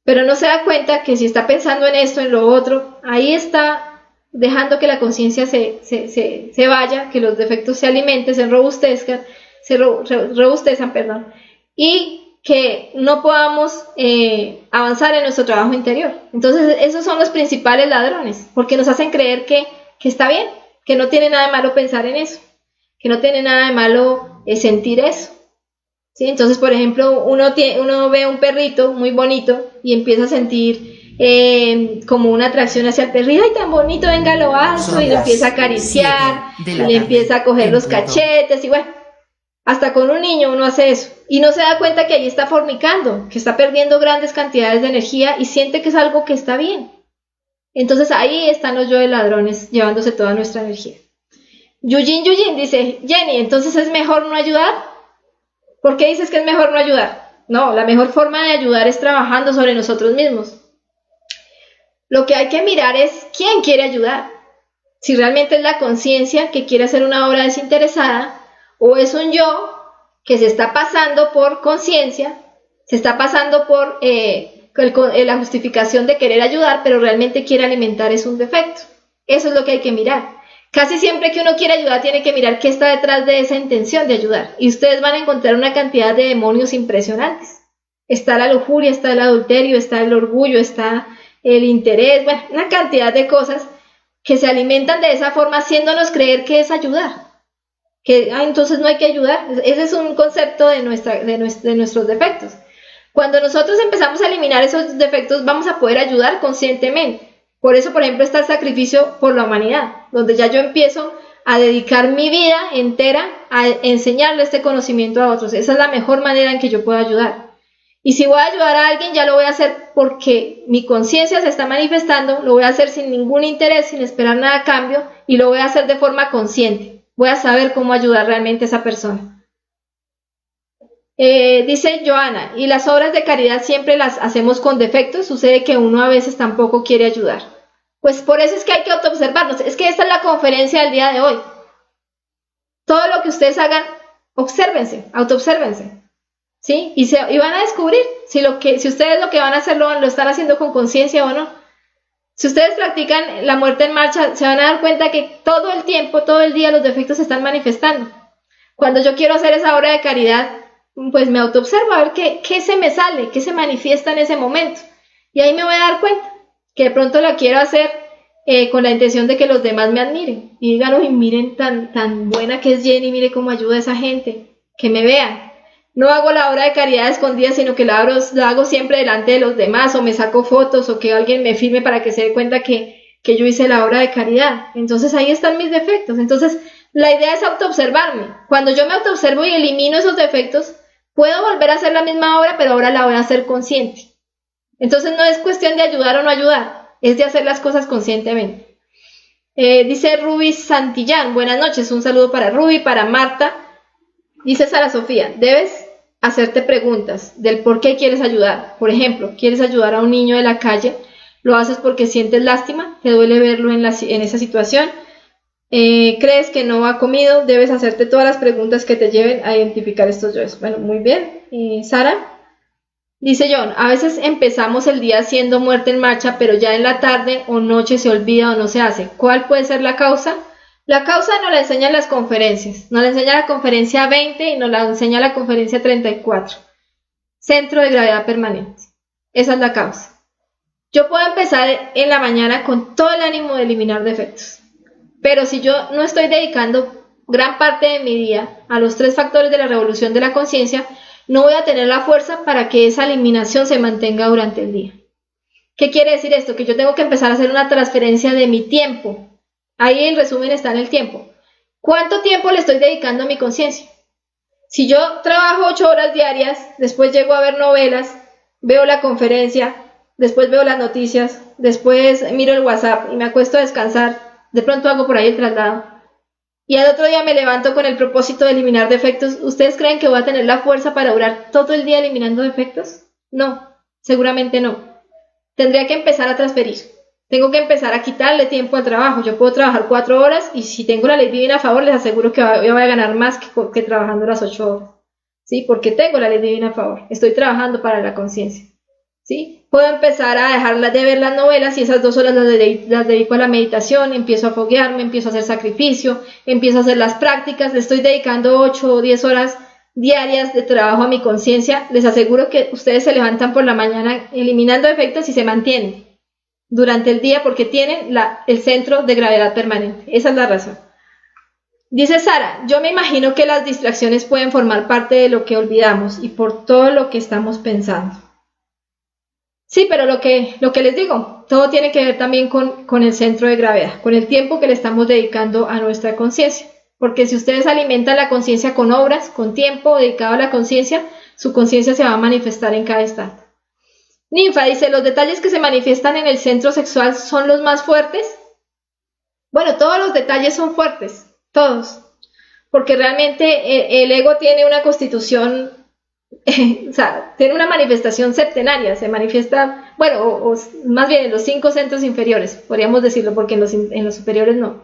Pero no se da cuenta que si está pensando en esto, en lo otro, ahí está dejando que la conciencia se vaya, que los defectos se alimenten, se enrobustezcan, robustezan, perdón, y que no podamos avanzar en nuestro trabajo interior. Entonces, esos son los principales ladrones, porque nos hacen creer que está bien, que no tiene nada de malo pensar en eso, que no tiene nada de malo sentir eso. ¿Sí? Entonces, por ejemplo, uno ve un perrito muy bonito y empieza a sentir como una atracción hacia el perrito. ¡Ay, tan bonito! Venga, lo alzo, y lo empieza a acariciar, y le empieza a coger los cachetes, y bueno, hasta con un niño uno hace eso, y no se da cuenta que ahí está fornicando, que está perdiendo grandes cantidades de energía y siente que es algo que está bien. Entonces ahí están los yo de ladrones llevándose toda nuestra energía. Yujin dice, Jenny, entonces es mejor no ayudar. ¿Por qué dices que es mejor no ayudar? No, la mejor forma de ayudar es trabajando sobre nosotros mismos. Lo que hay que mirar es quién quiere ayudar. Si realmente es la conciencia que quiere hacer una obra desinteresada, o es un yo que se está pasando por conciencia, se está pasando por la justificación de querer ayudar, pero realmente quiere alimentar es un defecto. Eso es lo que hay que mirar. Casi siempre que uno quiere ayudar tiene que mirar qué está detrás de esa intención de ayudar. Y ustedes van a encontrar una cantidad de demonios impresionantes. Está la lujuria, está el adulterio, está el orgullo, está el interés, bueno, una cantidad de cosas que se alimentan de esa forma haciéndonos creer que es ayudar. Que entonces no hay que ayudar. Ese es un concepto de nuestros defectos. Cuando nosotros empezamos a eliminar esos defectos vamos a poder ayudar conscientemente. Por eso, por ejemplo, está el sacrificio por la humanidad, donde ya yo empiezo a dedicar mi vida entera a enseñarle este conocimiento a otros. Esa es la mejor manera en que yo puedo ayudar. Y si voy a ayudar a alguien, ya lo voy a hacer porque mi conciencia se está manifestando, lo voy a hacer sin ningún interés, sin esperar nada a cambio, y lo voy a hacer de forma consciente. Voy a saber cómo ayudar realmente a esa persona. Dice Joana, ¿y las obras de caridad siempre las hacemos con defectos? Sucede que uno a veces tampoco quiere ayudar. Pues por eso es que hay que autoobservarnos. Es que esta es la conferencia del día de hoy. Todo lo que ustedes hagan, obsérvense, autoobsérvense. ¿Sí? Y van a descubrir si ustedes lo que van a hacer lo están haciendo con conciencia o no. Si ustedes practican la muerte en marcha, se van a dar cuenta que todo el tiempo, todo el día, los defectos se están manifestando. Cuando yo quiero hacer esa obra de caridad, pues me autoobservo a ver qué se me sale, qué se manifiesta en ese momento. Y ahí me voy a dar cuenta que de pronto la quiero hacer con la intención de que los demás me admiren. Y digan, uy, miren tan buena que es Jenny, mire cómo ayuda a esa gente, que me vean. No hago la obra de caridad escondida, sino que la hago siempre delante de los demás, o me saco fotos, o que alguien me filme para que se dé cuenta que yo hice la obra de caridad. Entonces ahí están mis defectos. Entonces la idea es autoobservarme. Cuando yo me autoobservo y elimino esos defectos, puedo volver a hacer la misma obra, pero ahora la voy a hacer consciente. Entonces no es cuestión de ayudar o no ayudar, es de hacer las cosas conscientemente. Dice Ruby Santillán, buenas noches, un saludo para Ruby, para Marta. Dice Sara Sofía, debes hacerte preguntas del por qué quieres ayudar. Por ejemplo, ¿quieres ayudar a un niño de la calle? ¿Lo haces porque sientes lástima? ¿Te duele verlo en esa situación? ¿Crees que no ha comido? Debes hacerte todas las preguntas que te lleven a identificar estos yoes. Bueno, muy bien. Sara. Dice John, a veces empezamos el día haciendo muerte en marcha, pero ya en la tarde o noche se olvida o no se hace. ¿Cuál puede ser la causa? La causa nos la enseñan las conferencias. Nos la enseña la conferencia 20 y nos la enseña la conferencia 34. Centro de gravedad permanente. Esa es la causa. Yo puedo empezar en la mañana con todo el ánimo de eliminar defectos. Pero si yo no estoy dedicando gran parte de mi día a los 3 factores de la revolución de la conciencia, no voy a tener la fuerza para que esa eliminación se mantenga durante el día. ¿Qué quiere decir esto? Que yo tengo que empezar a hacer una transferencia de mi tiempo. Ahí el resumen está en el tiempo. ¿Cuánto tiempo le estoy dedicando a mi conciencia? Si yo trabajo 8 horas diarias, después llego a ver novelas, veo la conferencia, después veo las noticias, después miro el WhatsApp y me acuesto a descansar, de pronto hago por ahí el traslado, y al otro día me levanto con el propósito de eliminar defectos, ¿ustedes creen que voy a tener la fuerza para durar todo el día eliminando defectos? No, seguramente no. Tendría que empezar a transferir. Tengo que empezar a quitarle tiempo al trabajo. Yo puedo trabajar 4 horas y si tengo la ley divina a favor, les aseguro que yo voy a ganar más que trabajando las 8 horas. ¿Sí? Porque tengo la ley divina a favor. Estoy trabajando para la conciencia. ¿Sí? Puedo empezar a dejar de ver las novelas y esas 2 horas las dedico a la meditación, empiezo a foguearme, empiezo a hacer sacrificio, empiezo a hacer las prácticas, le estoy dedicando 8 o 10 horas diarias de trabajo a mi conciencia. Les aseguro que ustedes se levantan por la mañana eliminando efectos y se mantienen durante el día porque tienen el centro de gravedad permanente. Esa es la razón. Dice Sara, yo me imagino que las distracciones pueden formar parte de lo que olvidamos y por todo lo que estamos pensando. Sí, pero lo que les digo, todo tiene que ver también con el centro de gravedad, con el tiempo que le estamos dedicando a nuestra conciencia. Porque si ustedes alimentan la conciencia con obras, con tiempo dedicado a la conciencia, su conciencia se va a manifestar en cada instante. Ninfa dice, ¿los detalles que se manifiestan en el centro sexual son los más fuertes? Bueno, todos los detalles son fuertes, todos. Porque realmente el ego tiene una constitución... o sea, tiene una manifestación septenaria, se manifiesta, bueno, o más bien en los 5 centros inferiores, podríamos decirlo, porque en los superiores no,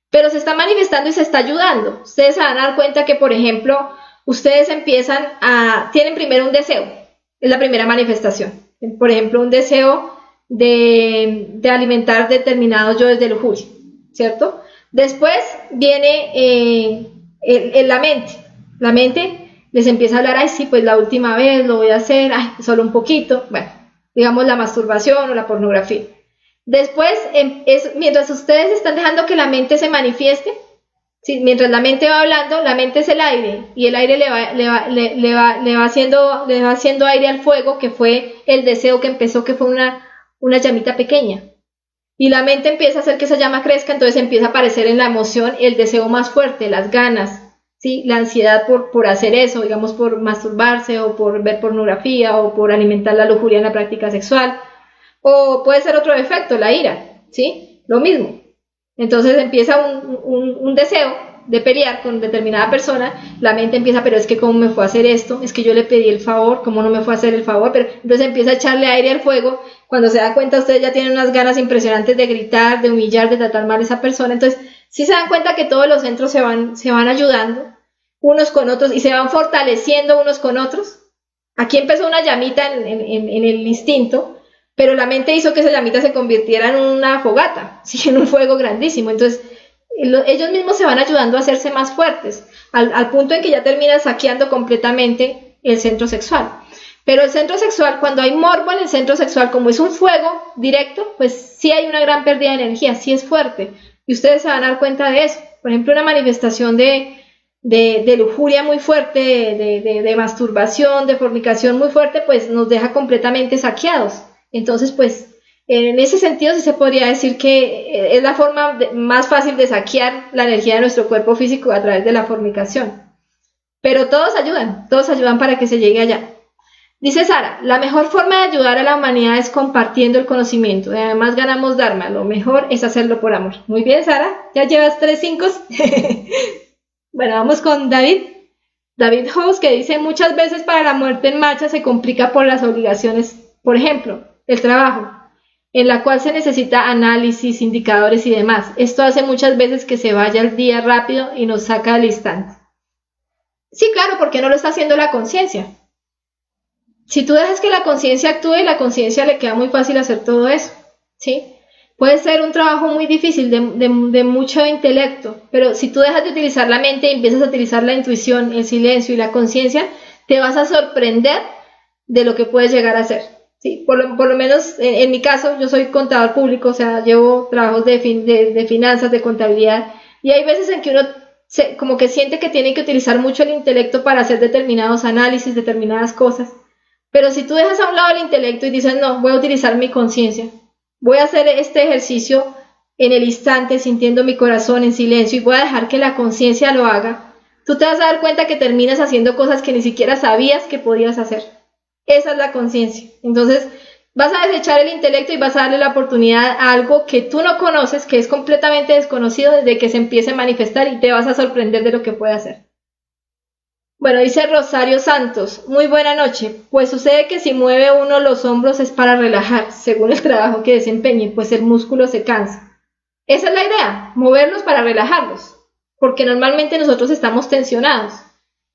pero se está manifestando y se está ayudando. Ustedes se van a dar cuenta que, por ejemplo, ustedes tienen primero un deseo, es la primera manifestación, por ejemplo, un deseo de alimentar determinados yoes de lujuria, ¿cierto? Después viene la mente les empieza a hablar, ay sí, pues la última vez lo voy a hacer, ay, solo un poquito, bueno, digamos la masturbación o la pornografía. Después, mientras ustedes están dejando que la mente se manifieste, ¿sí? Mientras la mente va hablando, la mente es el aire, y el aire le va haciendo aire al fuego, que fue el deseo que empezó, que fue una llamita pequeña. Y la mente empieza a hacer que esa llama crezca, entonces empieza a aparecer en la emoción el deseo más fuerte, las ganas, ¿sí? La ansiedad por hacer eso, digamos por masturbarse o por ver pornografía o por alimentar la lujuria en la práctica sexual, o puede ser otro efecto, la ira, ¿sí? Lo mismo. Entonces empieza un deseo de pelear con determinada persona, la mente empieza, pero es que cómo me fue a hacer esto, es que yo le pedí el favor, cómo no me fue a hacer el favor, pero entonces empieza a echarle aire al fuego. Cuando se da cuenta, ustedes ya tienen unas ganas impresionantes de gritar, de humillar, de tratar mal a esa persona. Entonces sí se dan cuenta que todos los centros se van ayudando unos con otros y se van fortaleciendo unos con otros. Aquí empezó una llamita en el instinto, pero la mente hizo que esa llamita se convirtiera en una fogata, ¿sí? En un fuego grandísimo. Entonces ellos mismos se van ayudando a hacerse más fuertes, al punto en que ya terminan saqueando completamente el centro sexual. Pero el centro sexual, cuando hay morbo en el centro sexual, como es un fuego directo, pues sí hay una gran pérdida de energía, sí es fuerte, y ustedes se van a dar cuenta de eso. Por ejemplo, una manifestación de lujuria muy fuerte, de masturbación, de fornicación muy fuerte, pues nos deja completamente saqueados. Entonces, pues, en ese sentido sí se podría decir que es la forma más fácil de saquear la energía de nuestro cuerpo físico a través de la fornicación. Pero todos ayudan para que se llegue allá. Dice Sara, la mejor forma de ayudar a la humanidad es compartiendo el conocimiento. Y además ganamos Dharma, lo mejor es hacerlo por amor. Muy bien, Sara, ya llevas 3 5. Bueno, vamos con David House, que dice, muchas veces para la muerte en marcha se complica por las obligaciones, por ejemplo, el trabajo, en la cual se necesita análisis, indicadores y demás. Esto hace muchas veces que se vaya el día rápido y nos saca del instante. Sí, claro, porque no lo está haciendo la conciencia. Si tú dejas que la conciencia actúe, la conciencia le queda muy fácil hacer todo eso, ¿sí? Puede ser un trabajo muy difícil, de mucho intelecto, pero si tú dejas de utilizar la mente y empiezas a utilizar la intuición, el silencio y la conciencia, te vas a sorprender de lo que puedes llegar a hacer, ¿sí? Por lo menos en mi caso, yo soy contador público, o sea, llevo trabajos de finanzas, de contabilidad, y hay veces en que uno como que siente que tiene que utilizar mucho el intelecto para hacer determinados análisis, determinadas cosas. Pero si tú dejas a un lado el intelecto y dices, no, voy a utilizar mi conciencia, voy a hacer este ejercicio en el instante, sintiendo mi corazón en silencio, y voy a dejar que la conciencia lo haga, tú te vas a dar cuenta que terminas haciendo cosas que ni siquiera sabías que podías hacer. Esa es la conciencia. Entonces vas a desechar el intelecto y vas a darle la oportunidad a algo que tú no conoces, que es completamente desconocido, desde que se empiece a manifestar, y te vas a sorprender de lo que puede hacer. Bueno, dice Rosario Santos, muy buena noche. Pues sucede que si mueve uno los hombros es para relajar, según el trabajo que desempeñe, pues el músculo se cansa. Esa es la idea, moverlos para relajarlos, porque normalmente nosotros estamos tensionados.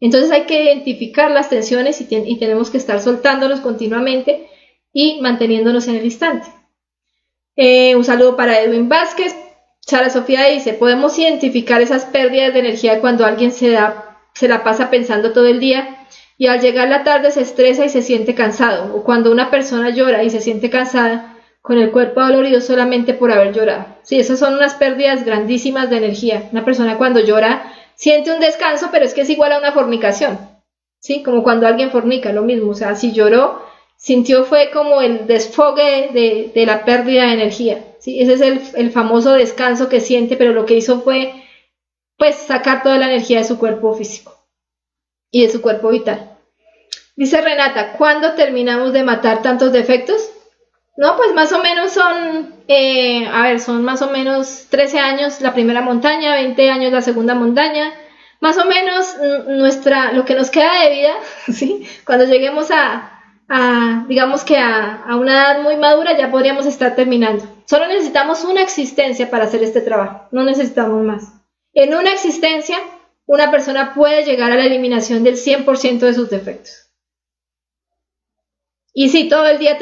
Entonces hay que identificar las tensiones y tenemos que estar soltándolos continuamente y manteniéndonos en el instante. Un saludo para Edwin Vázquez. Sara Sofía dice, podemos identificar esas pérdidas de energía cuando alguien se la pasa pensando todo el día y al llegar la tarde se estresa y se siente cansado, o cuando una persona llora y se siente cansada con el cuerpo dolorido solamente por haber llorado. Sí, esas son unas pérdidas grandísimas de energía. Una persona cuando llora siente un descanso, pero es que es igual a una fornicación, ¿sí? Como cuando alguien fornica, lo mismo. O sea, si lloró, sintió fue como el desfogue de la pérdida de energía, ¿sí? Ese es el famoso descanso que siente, pero lo que hizo fue, pues, sacar toda la energía de su cuerpo físico y de su cuerpo vital. Dice Renata, ¿cuándo terminamos de matar tantos defectos? No, pues más o menos son más o menos 13 años la primera montaña, 20 años la segunda montaña, más o menos lo que nos queda de vida, ¿sí? Cuando lleguemos digamos que a una edad muy madura ya podríamos estar terminando. Solo necesitamos una existencia para hacer este trabajo, no necesitamos más. En una existencia, una persona puede llegar a la eliminación del 100% de sus defectos. Y sí, todo el día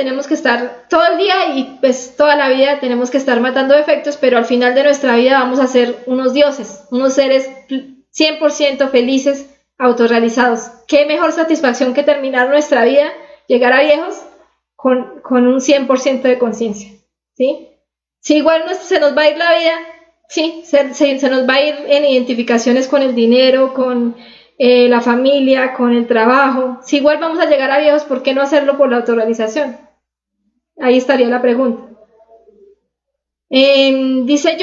y pues toda la vida tenemos que estar matando defectos, pero al final de nuestra vida vamos a ser unos dioses, unos seres 100% felices, autorrealizados. ¿Qué mejor satisfacción que terminar nuestra vida, llegar a viejos con un 100% de conciencia? ¿Sí? Si igual se nos va a ir la vida, sí, se nos va a ir en identificaciones con el dinero, con la familia, con el trabajo. Si igual vamos a llegar a viejos, ¿por qué no hacerlo por la autorrealización? Ahí estaría la pregunta. Dice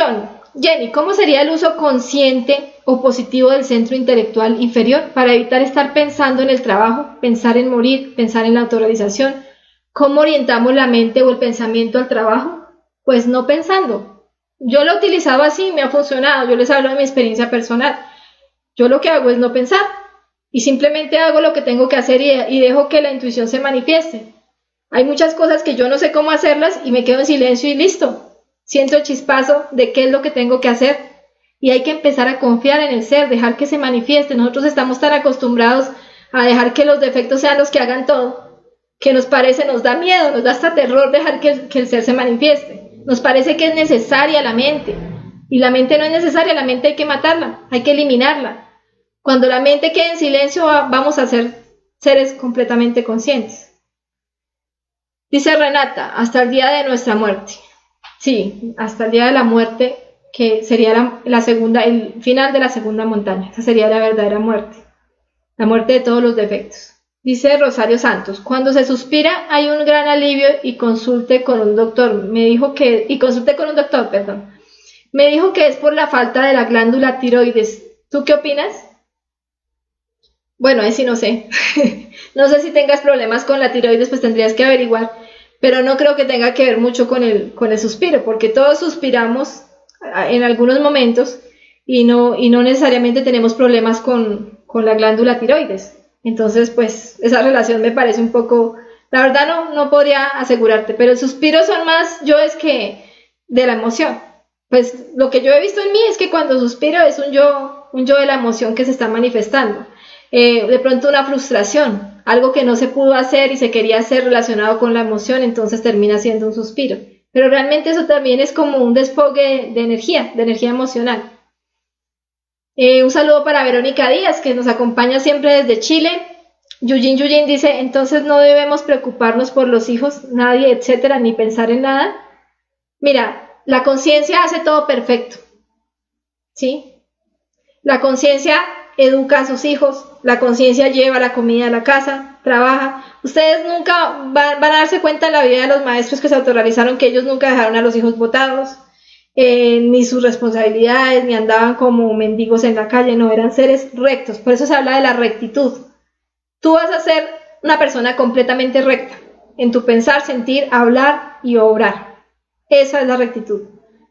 Jenny, ¿cómo sería el uso consciente o positivo del centro intelectual inferior para evitar estar pensando en el trabajo, pensar en morir, pensar en la autorrealización? ¿Cómo orientamos la mente o el pensamiento al trabajo? Pues no pensando. Yo lo he utilizado así, me ha funcionado. Yo les hablo de mi experiencia personal. Yo lo que hago es no pensar y simplemente hago lo que tengo que hacer y dejo que la intuición se manifieste. Hay muchas cosas que yo no sé cómo hacerlas y me quedo en silencio y listo. Siento el chispazo de qué es lo que tengo que hacer y hay que empezar a confiar en el ser, dejar que se manifieste. Nosotros estamos tan acostumbrados a dejar que los defectos sean los que hagan todo, que nos da miedo, nos da hasta terror dejar que el ser se manifieste. Nos parece que es necesaria la mente y la mente no es necesaria, la mente hay que matarla, hay que eliminarla. Cuando la mente quede en silencio, vamos a ser seres completamente conscientes. Dice Renata, hasta el día de nuestra muerte. Sí, hasta el día de la muerte, que sería el final de la segunda montaña. Esa sería la verdadera muerte. La muerte de todos los defectos. Dice Rosario Santos, cuando se suspira hay un gran alivio y consulte con un doctor. Me dijo que es por la falta de la glándula tiroides. ¿Tú qué opinas? Bueno, ahí sí no sé. No sé si tengas problemas con la tiroides, pues tendrías que averiguar. Pero no creo que tenga que ver mucho con el suspiro, porque todos suspiramos en algunos momentos y no necesariamente tenemos problemas con la glándula tiroides. Entonces, pues, esa relación me parece un poco... La verdad no podría asegurarte, pero el suspiro son más es que de la emoción. Pues lo que yo he visto en mí es que cuando suspiro es un yo de la emoción que se está manifestando. De pronto una frustración, algo que no se pudo hacer y se quería hacer relacionado con la emoción, entonces termina siendo un suspiro. Pero realmente eso también es como un desfogue de energía emocional. Un saludo para Verónica Díaz, que nos acompaña siempre desde Chile. Yuyin dice, entonces no debemos preocuparnos por los hijos, nadie, etcétera, ni pensar en nada. Mira, la conciencia hace todo perfecto, ¿sí? La conciencia educa a sus hijos, la conciencia lleva la comida a la casa, trabaja. Ustedes nunca van a darse cuenta en la vida de los maestros que se autorrealizaron que ellos nunca dejaron a los hijos botados, ni sus responsabilidades, ni andaban como mendigos en la calle, no, eran seres rectos. Por eso se habla de la rectitud. Tú vas a ser una persona completamente recta en tu pensar, sentir, hablar y obrar. Esa es la rectitud.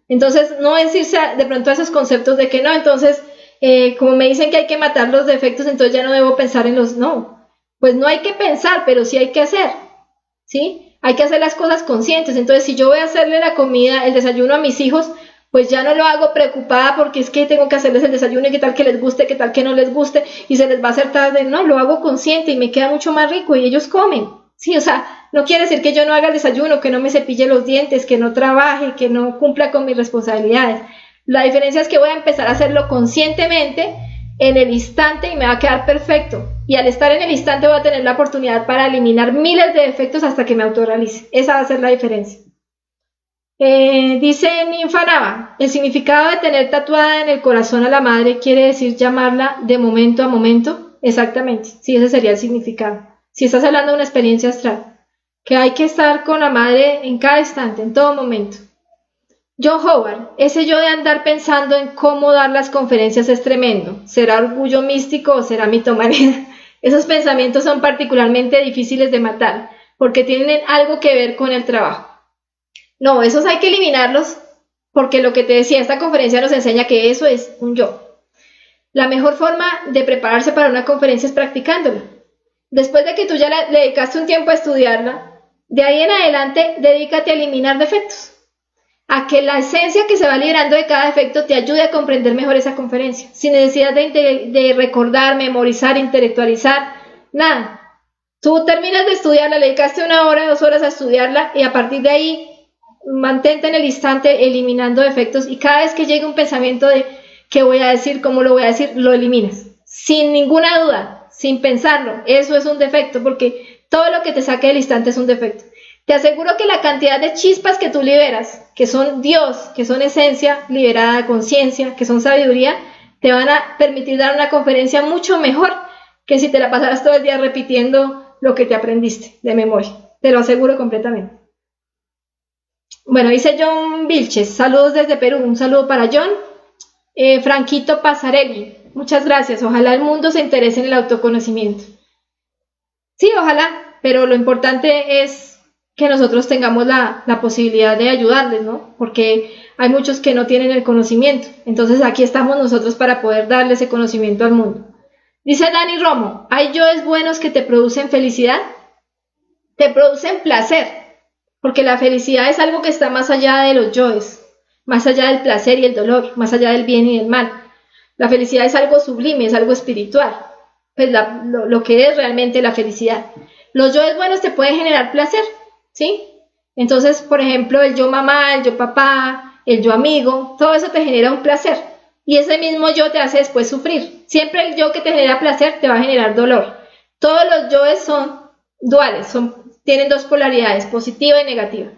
Entonces, no es irse de pronto a esos conceptos de que no, entonces... como me dicen que hay que matar los defectos, entonces ya no debo pensar en los... No, pues no hay que pensar, pero sí hay que hacer, ¿sí? Hay que hacer las cosas conscientes. Entonces, si yo voy a hacerle la comida, el desayuno a mis hijos, pues ya no lo hago preocupada porque es que tengo que hacerles el desayuno y qué tal que les guste, qué tal que no les guste y se les va a hacer tarde. No, lo hago consciente y me queda mucho más rico y ellos comen. Sí, o sea, no quiere decir que yo no haga el desayuno, que no me cepille los dientes, que no trabaje, que no cumpla con mis responsabilidades. La diferencia es que voy a empezar a hacerlo conscientemente en el instante y me va a quedar perfecto. Y al estar en el instante voy a tener la oportunidad para eliminar miles de defectos hasta que me autorrealice. Esa va a ser la diferencia. Dice Ninfa Nava, el significado de tener tatuada en el corazón a la madre quiere decir llamarla de momento a momento. Exactamente, sí, ese sería el significado. Si estás hablando de una experiencia astral, que hay que estar con la madre en cada instante, en todo momento. John Howard, ese yo de andar pensando en cómo dar las conferencias es tremendo. ¿Será orgullo místico o será mitomanía? Esos pensamientos son particularmente difíciles de matar, porque tienen algo que ver con el trabajo. No, esos hay que eliminarlos, porque lo que te decía, esta conferencia nos enseña que eso es un yo. La mejor forma de prepararse para una conferencia es practicándola. Después de que tú ya le dedicaste un tiempo a estudiarla, de ahí en adelante dedícate a eliminar defectos. A que la esencia que se va liberando de cada defecto te ayude a comprender mejor esa conferencia, sin necesidad de recordar, memorizar, intelectualizar, nada. Tú terminas de estudiarla, le dedicaste 1 hora, 2 horas a estudiarla y a partir de ahí mantente en el instante eliminando defectos y cada vez que llegue un pensamiento de qué voy a decir, cómo lo voy a decir, lo eliminas. Sin ninguna duda, sin pensarlo, eso es un defecto porque todo lo que te saque del instante es un defecto. Te aseguro que la cantidad de chispas que tú liberas, que son Dios, que son esencia liberada de conciencia, que son sabiduría, te van a permitir dar una conferencia mucho mejor que si te la pasaras todo el día repitiendo lo que te aprendiste de memoria. Te lo aseguro completamente. Bueno, dice John Vilches, saludos desde Perú, un saludo para John. Franquito Pasarelli, muchas gracias, ojalá el mundo se interese en el autoconocimiento. Sí, ojalá, pero lo importante es que nosotros tengamos la posibilidad de ayudarles, ¿no? Porque hay muchos que no tienen el conocimiento, entonces aquí estamos nosotros para poder darle ese conocimiento al mundo. Dice Dani Romo, ¿hay yoes buenos que te producen felicidad? Te producen placer, porque la felicidad es algo que está más allá de los yoes, más allá del placer y el dolor, más allá del bien y del mal. La felicidad es algo sublime, es algo espiritual, pues lo que es realmente la felicidad. Los yoes buenos te pueden generar placer, ¿sí? Entonces, por ejemplo, el yo mamá, el yo papá, el yo amigo, todo eso te genera un placer. Y ese mismo yo te hace después sufrir. Siempre el yo que te genera placer te va a generar dolor. Todos los yoes son duales, tienen 2 polaridades, positiva y negativa.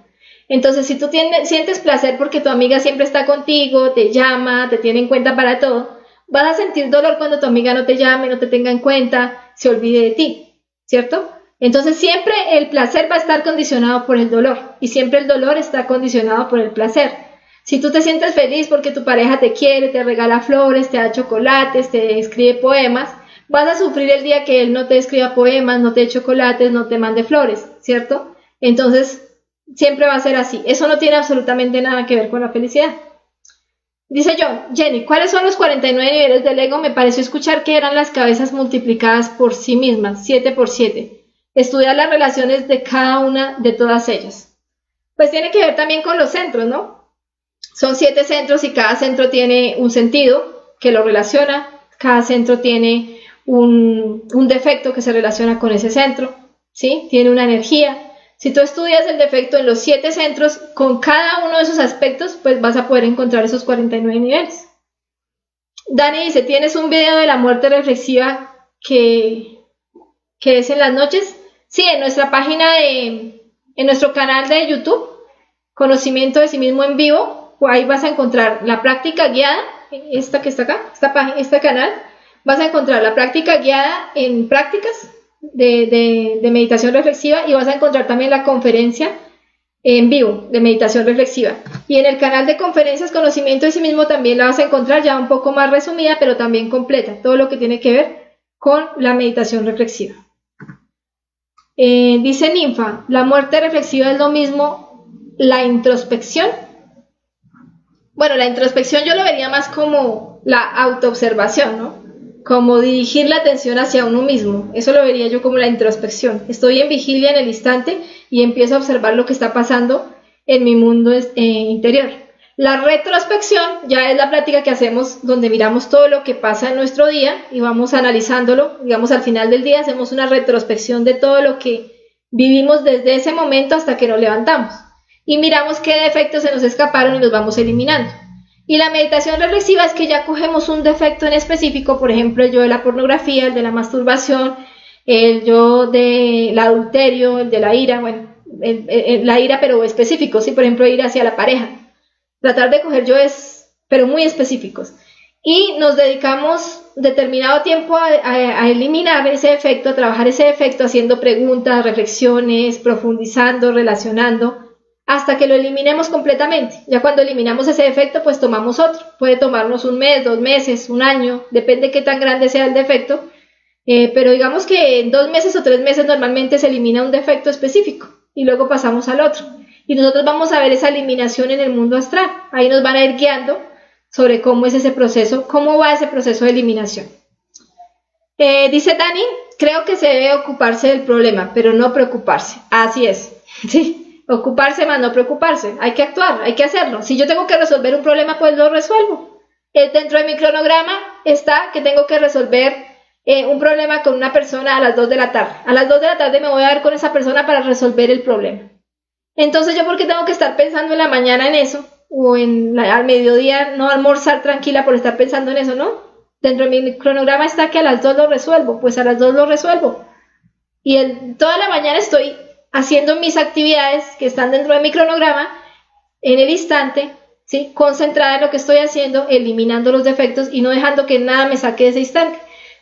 Entonces, si tú sientes placer porque tu amiga siempre está contigo, te llama, te tiene en cuenta para todo, vas a sentir dolor cuando tu amiga no te llame, no te tenga en cuenta, se olvide de ti, ¿cierto? Entonces siempre el placer va a estar condicionado por el dolor y siempre el dolor está condicionado por el placer. Si tú te sientes feliz porque tu pareja te quiere, te regala flores, te da chocolates, te escribe poemas, vas a sufrir el día que él no te escriba poemas, no te dé chocolates, no te mande flores, ¿cierto? Entonces siempre va a ser así. Eso no tiene absolutamente nada que ver con la felicidad. Dice Jenny, ¿cuáles son los 49 niveles del ego? Me pareció escuchar que eran las cabezas multiplicadas por sí mismas, 7 por 7. Estudiar las relaciones de cada una de todas ellas. Pues tiene que ver también con los centros, ¿no? Son 7 centros y cada centro tiene un sentido que lo relaciona, cada centro tiene un defecto que se relaciona con ese centro, ¿sí? Tiene una energía. Si tú estudias el defecto en los 7 centros, con cada uno de esos aspectos, pues vas a poder encontrar esos 49 niveles. Dani dice, ¿tienes un video de la muerte reflexiva que es en las noches? Sí, en nuestra página en nuestro canal de YouTube, Conocimiento de sí mismo en vivo, ahí vas a encontrar la práctica guiada, esta que está acá, este canal, vas a encontrar la práctica guiada en prácticas de meditación reflexiva y vas a encontrar también la conferencia en vivo de meditación reflexiva. Y en el canal de conferencias Conocimiento de sí mismo también la vas a encontrar ya un poco más resumida, pero también completa, todo lo que tiene que ver con la meditación reflexiva. Dice Ninfa, ¿la muerte reflexiva es lo mismo la introspección? Bueno, la introspección yo lo vería más como la autoobservación, ¿no? Como dirigir la atención hacia uno mismo. Eso lo vería yo como la introspección. Estoy en vigilia en el instante y empiezo a observar lo que está pasando en mi mundo interior. La retrospección ya es la práctica que hacemos donde miramos todo lo que pasa en nuestro día y vamos analizándolo. Digamos, al final del día hacemos una retrospección de todo lo que Vivimos desde ese momento hasta que nos levantamos y miramos qué defectos se nos escaparon y los vamos eliminando. Y la meditación reflexiva es que ya cogemos un defecto en específico, por ejemplo, el yo de la pornografía, el de la masturbación, el yo del adulterio, el de la ira, bueno, la ira pero específico, ¿sí? Por ejemplo, ir hacia la pareja. Tratar de coger yoes, pero muy específicos. Y nos dedicamos determinado tiempo a eliminar ese efecto, a trabajar ese efecto, haciendo preguntas, reflexiones, profundizando, relacionando, hasta que lo eliminemos completamente. Ya cuando eliminamos ese defecto, pues tomamos otro. Puede tomarnos un mes, 2 meses, un año, depende de qué tan grande sea el defecto. Pero digamos que en 2 meses o 3 meses normalmente se elimina un defecto específico y luego pasamos al otro. Y nosotros vamos a ver esa eliminación en el mundo astral. Ahí nos van a ir guiando sobre cómo es ese proceso, cómo va ese proceso de eliminación. Dice Dani, creo que se debe ocuparse del problema, pero no preocuparse. Así es, sí, ocuparse más no preocuparse. Hay que actuar, hay que hacerlo. Si yo tengo que resolver un problema, pues lo resuelvo. Dentro de mi cronograma está que tengo que resolver un problema con una persona a las 2 de la tarde. A las 2 de la tarde me voy a ver con esa persona para resolver el problema. Entonces, ¿yo por qué tengo que estar pensando en la mañana en eso? O al mediodía no almorzar tranquila por estar pensando en eso, ¿no? Dentro de mi cronograma está que a las 2 lo resuelvo, pues a las 2 lo resuelvo. Y toda la mañana estoy haciendo mis actividades que están dentro de mi cronograma en el instante, ¿sí? Concentrada en lo que estoy haciendo, eliminando los defectos y no dejando que nada me saque de ese instante.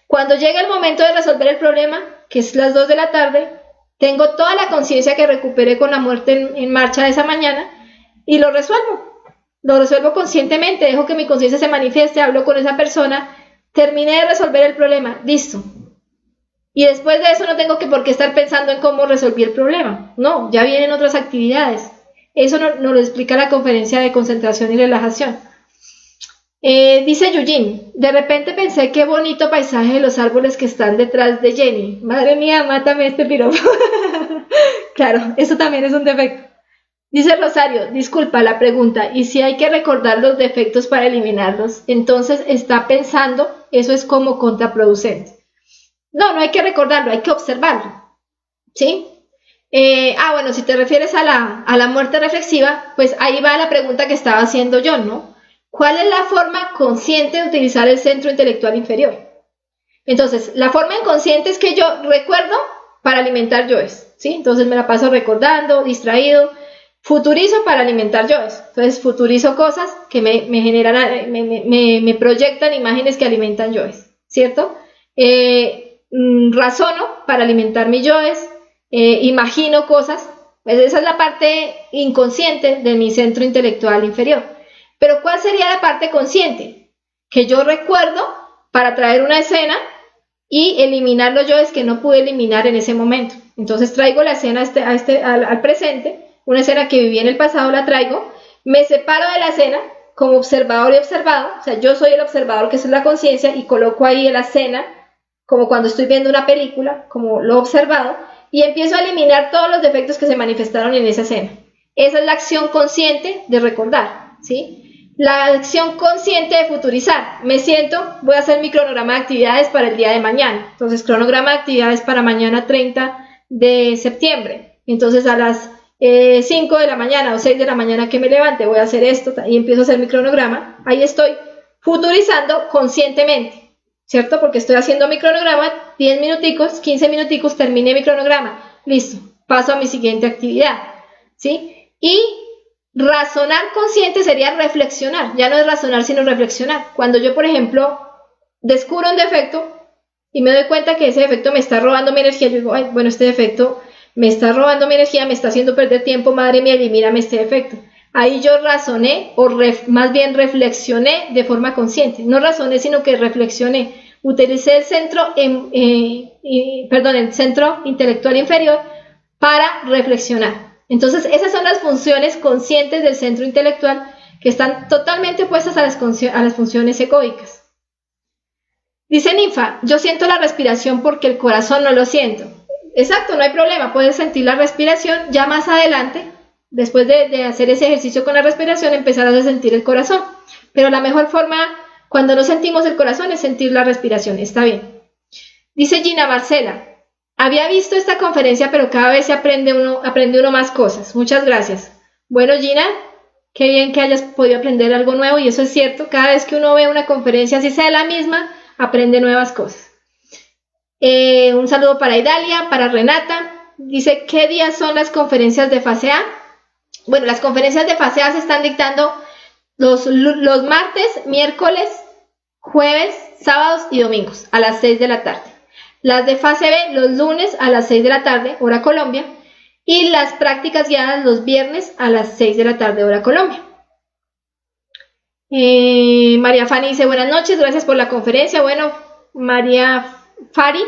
Cuando llega el momento de resolver el problema, que es las 2 de la tarde, tengo toda la conciencia que recuperé con la muerte en marcha de esa mañana y lo resuelvo. Lo resuelvo conscientemente, dejo que mi conciencia se manifieste, hablo con esa persona, terminé de resolver el problema, listo. Y después de eso no tengo por qué estar pensando en cómo resolví el problema. No, ya vienen otras actividades. Eso nos lo explica la conferencia de concentración y relajación. Dice Yujin, de repente pensé qué bonito paisaje de los árboles que están detrás de Jenny. Madre mía, mátame este piropo. Claro, eso también es un defecto. Dice Rosario, disculpa la pregunta, ¿y si hay que recordar los defectos para eliminarlos? Entonces está pensando, eso es como contraproducente. No, no hay que recordarlo, hay que observarlo, ¿sí? Bueno, si te refieres a la muerte reflexiva, pues ahí va la pregunta que estaba haciendo yo, ¿no? ¿Cuál es la forma consciente de utilizar el centro intelectual inferior? Entonces, la forma inconsciente es que yo recuerdo para alimentar yoes, ¿sí? Entonces me la paso recordando, distraído. Futurizo para alimentar yoes. Entonces futurizo cosas que me generan, me proyectan imágenes que alimentan yoes, ¿cierto? Razono para alimentar mis yoes, imagino cosas. Pues esa es la parte inconsciente de mi centro intelectual inferior. Pero ¿cuál sería la parte consciente? Que yo recuerdo para traer una escena y eliminar los yoes que no pude eliminar en ese momento. Entonces traigo la escena al presente. Una escena que viví en el pasado la traigo, me separo de la escena como observador y observado, o sea, yo soy el observador que es la conciencia y coloco ahí la escena como cuando estoy viendo una película, como lo observado, y empiezo a eliminar todos los defectos que se manifestaron en esa escena. Esa es la acción consciente de recordar, ¿sí? La acción consciente de futurizar. Me siento, voy a hacer mi cronograma de actividades para el día de mañana. Entonces, cronograma de actividades para mañana 30 de septiembre. Entonces, a las 5 de la mañana o 6 de la mañana que me levante, voy a hacer esto y empiezo a hacer mi cronograma. Ahí estoy futurizando conscientemente, ¿cierto? Porque estoy haciendo mi cronograma, 10 minuticos, 15 minuticos, terminé mi cronograma, listo, paso a mi siguiente actividad, ¿sí? Y razonar consciente sería reflexionar, ya no es razonar sino reflexionar. Cuando yo, por ejemplo, descubro un defecto y me doy cuenta que ese defecto me está robando mi energía, yo digo, ay, bueno, este defecto me está robando mi energía, me está haciendo perder tiempo, madre mía, elimíname este defecto. Ahí yo razoné, o más bien reflexioné de forma consciente. No razoné, sino que reflexioné. Utilicé el centro, el centro intelectual inferior para reflexionar. Entonces, esas son las funciones conscientes del centro intelectual que están totalmente opuestas a las funciones egoicas. Dice Ninfa, yo siento la respiración porque el corazón no lo siento. Exacto, no hay problema, puedes sentir la respiración, ya más adelante, después de hacer ese ejercicio con la respiración, empezarás a sentir el corazón. Pero la mejor forma, cuando no sentimos el corazón, es sentir la respiración, está bien. Dice Gina Marcela, Había visto esta conferencia, pero cada vez aprende uno más cosas. Muchas gracias. Bueno, Gina, qué bien que hayas podido aprender algo nuevo, y eso es cierto. Cada vez que uno ve una conferencia, así sea la misma, aprende nuevas cosas. Un saludo para Idalia, para Renata. Dice, ¿qué días son las conferencias de fase A? Bueno, las conferencias de fase A se están dictando los martes, miércoles, jueves, sábados y domingos a las 6 de la tarde. Las de fase B los lunes a las 6 de la tarde, hora Colombia, y las prácticas guiadas los viernes a las 6 de la tarde, hora Colombia. María Fanny dice, buenas noches, gracias por la conferencia. Bueno, María Fari,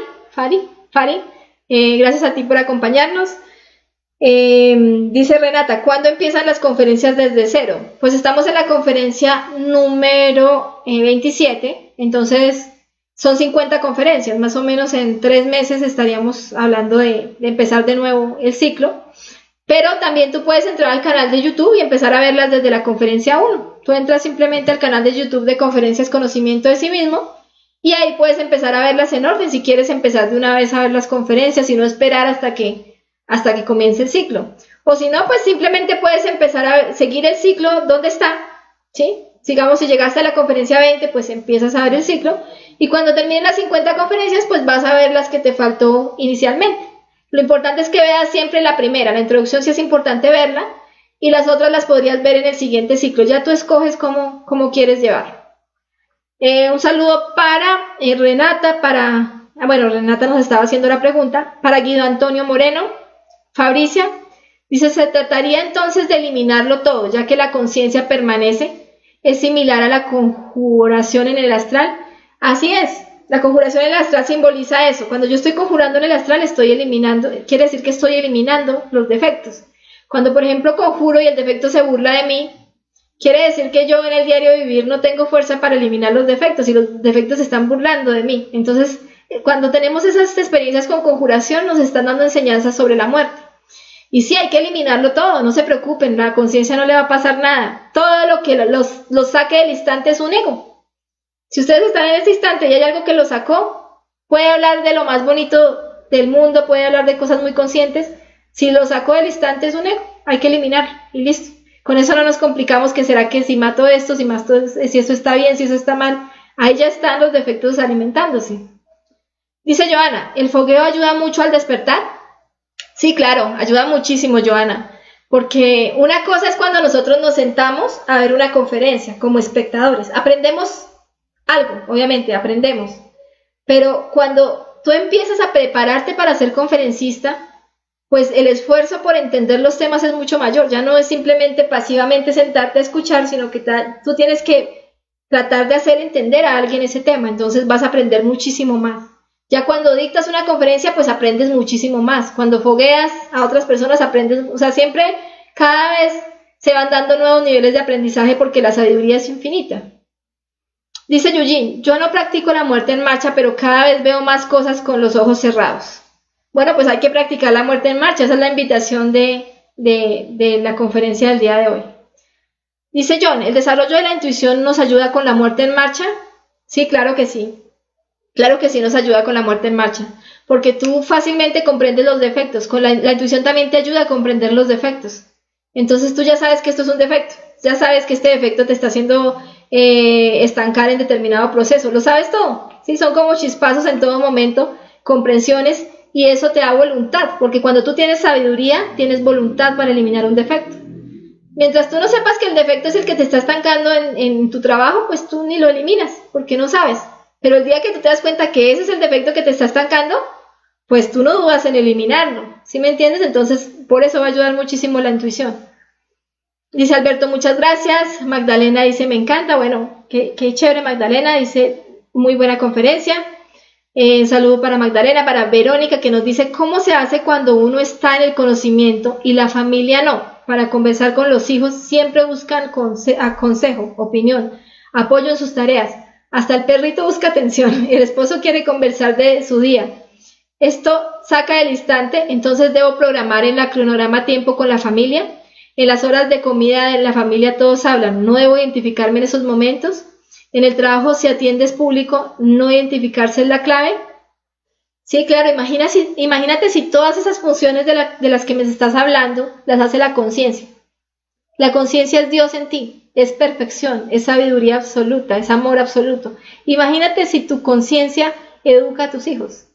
gracias a ti por acompañarnos. Dice Renata, ¿cuándo empiezan las conferencias desde cero? Pues estamos en la conferencia número 27, entonces son 50 conferencias, más o menos en 3 meses estaríamos hablando de empezar de nuevo el ciclo, pero también tú puedes entrar al canal de YouTube y empezar a verlas desde la conferencia 1. Tú entras simplemente al canal de YouTube de Conferencias Conocimiento de Sí Mismo y ahí puedes empezar a verlas en orden, si quieres empezar de una vez a ver las conferencias y no esperar hasta que comience el ciclo. O si no, pues simplemente puedes empezar a seguir el ciclo donde está, ¿sí? Digamos, si llegaste a la conferencia 20, pues empiezas a ver el ciclo, y cuando terminen las 50 conferencias, pues vas a ver las que te faltó inicialmente. Lo importante es que veas siempre la primera, la introducción sí es importante verla, y las otras las podrías ver en el siguiente ciclo. Ya tú escoges cómo quieres llevarlo. Un saludo para Renata, Renata nos estaba haciendo la pregunta, para Guido Antonio Moreno. Fabricia dice, se trataría entonces de eliminarlo todo, ya que la conciencia permanece, es similar a la conjuración en el astral. Así es, la conjuración en el astral simboliza eso. Cuando yo estoy conjurando en el astral, estoy eliminando, quiere decir que estoy eliminando los defectos. Cuando, por ejemplo, conjuro y el defecto se burla de mí, quiere decir que yo en el diario vivir no tengo fuerza para eliminar los defectos y los defectos se están burlando de mí. Entonces, cuando tenemos esas experiencias con conjuración, nos están dando enseñanzas sobre la muerte. Y sí, hay que eliminarlo todo, no se preocupen, la conciencia no le va a pasar nada. Todo lo que los saque del instante es un ego. Si ustedes están en este instante y hay algo que lo sacó, puede hablar de lo más bonito del mundo, puede hablar de cosas muy conscientes. Si lo sacó del instante es un ego, hay que eliminarlo y listo. Con eso no nos complicamos, que será que si mato esto, si eso está bien, si eso está mal. Ahí ya están los defectos alimentándose. Dice Joana, ¿el fogueo ayuda mucho al despertar? Sí, claro, ayuda muchísimo, Joana, porque una cosa es cuando nosotros nos sentamos a ver una conferencia como espectadores. Aprendemos algo, obviamente, aprendemos, pero cuando tú empiezas a prepararte para ser conferencista, pues el esfuerzo por entender los temas es mucho mayor. Ya no es simplemente pasivamente sentarte a escuchar, sino que tú tienes que tratar de hacer entender a alguien ese tema, entonces vas a aprender muchísimo más. Ya cuando dictas una conferencia, pues aprendes muchísimo más. Cuando fogueas a otras personas, aprendes, o sea, siempre, cada vez se van dando nuevos niveles de aprendizaje porque la sabiduría es infinita. Dice Eugene, yo no practico la muerte en marcha, pero cada vez veo más cosas con los ojos cerrados. Bueno, pues hay que practicar la muerte en marcha, esa es la invitación de la conferencia del día de hoy. Dice John, ¿el desarrollo de la intuición nos ayuda con la muerte en marcha? Sí, claro que sí. Claro que sí nos ayuda con la muerte en marcha, porque tú fácilmente comprendes los defectos. Con la intuición también te ayuda a comprender los defectos. Entonces tú ya sabes que esto es un defecto, ya sabes que este defecto te está haciendo estancar en determinado proceso. ¿Lo sabes todo? Sí, son como chispazos en todo momento, comprensiones, y eso te da voluntad, porque cuando tú tienes sabiduría, tienes voluntad para eliminar un defecto. Mientras tú no sepas que el defecto es el que te está estancando en tu trabajo, pues tú ni lo eliminas, porque no sabes. Pero el día que tú te das cuenta que ese es el defecto que te está estancando, pues tú no dudas en eliminarlo, ¿sí me entiendes? Entonces, por eso va a ayudar muchísimo la intuición. Dice Alberto, muchas gracias. Magdalena dice, me encanta. Bueno, qué chévere, Magdalena. Dice, muy buena conferencia. Saludo para Magdalena, para Verónica, que nos dice, ¿cómo se hace cuando uno está en el conocimiento y la familia no? Para conversar con los hijos, siempre buscan consejo, opinión, apoyo en sus tareas. Hasta el perrito busca atención, el esposo quiere conversar de su día. Esto saca del instante, entonces debo programar en la cronograma tiempo con la familia. En las horas de comida de la familia todos hablan, no debo identificarme en esos momentos. En el trabajo, si atiendes público, no identificarse es la clave. Sí, claro, imagínate si todas esas funciones de las que me estás hablando las hace la conciencia. La conciencia es Dios en ti, es perfección, es sabiduría absoluta, es amor absoluto. Imagínate si tu conciencia educa a tus hijos,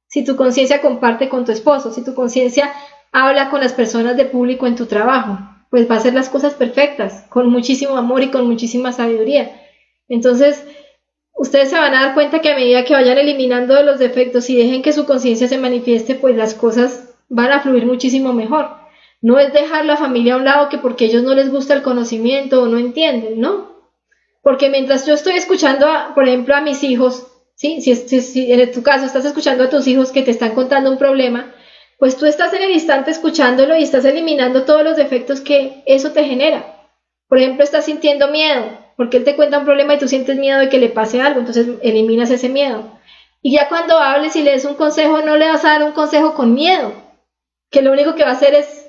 si tu conciencia comparte con tu esposo, si tu conciencia habla con las personas de público en tu trabajo, pues va a hacer las cosas perfectas, con muchísimo amor y con muchísima sabiduría. Entonces, ustedes se van a dar cuenta que a medida que vayan eliminando los defectos y dejen que su conciencia se manifieste, pues las cosas van a fluir muchísimo mejor. No es dejar la familia a un lado que porque a ellos no les gusta el conocimiento o no entienden, ¿no? Porque mientras yo estoy escuchando, por ejemplo, a mis hijos, ¿sí? Si en tu caso estás escuchando a tus hijos que te están contando un problema, pues tú estás en el instante escuchándolo y estás eliminando todos los defectos que eso te genera. Por ejemplo, estás sintiendo miedo, porque él te cuenta un problema y tú sientes miedo de que le pase algo, entonces eliminas ese miedo. Y ya cuando hables y le des un consejo, no le vas a dar un consejo con miedo, que lo único que va a hacer es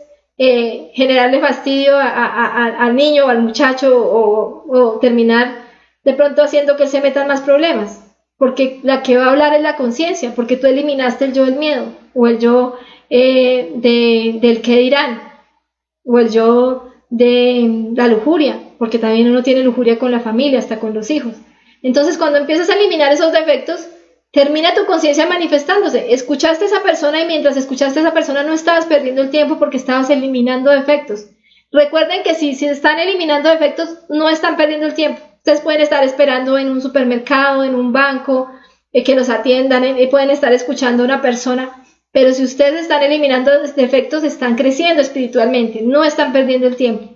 generarle fastidio al niño o al muchacho o terminar de pronto haciendo que él se meta en más problemas, porque la que va a hablar es la conciencia, porque tú eliminaste el yo del miedo o el yo del qué dirán o el yo de la lujuria, porque también uno tiene lujuria con la familia, hasta con los hijos. Entonces cuando empiezas a eliminar esos defectos, termina tu conciencia manifestándose. Escuchaste a esa persona y mientras escuchaste a esa persona no estabas perdiendo el tiempo porque estabas eliminando defectos. Recuerden que si están eliminando defectos, no están perdiendo el tiempo. Ustedes pueden estar esperando en un supermercado, en un banco, que los atiendan, pueden estar escuchando a una persona, pero si ustedes están eliminando defectos, están creciendo espiritualmente, no están perdiendo el tiempo.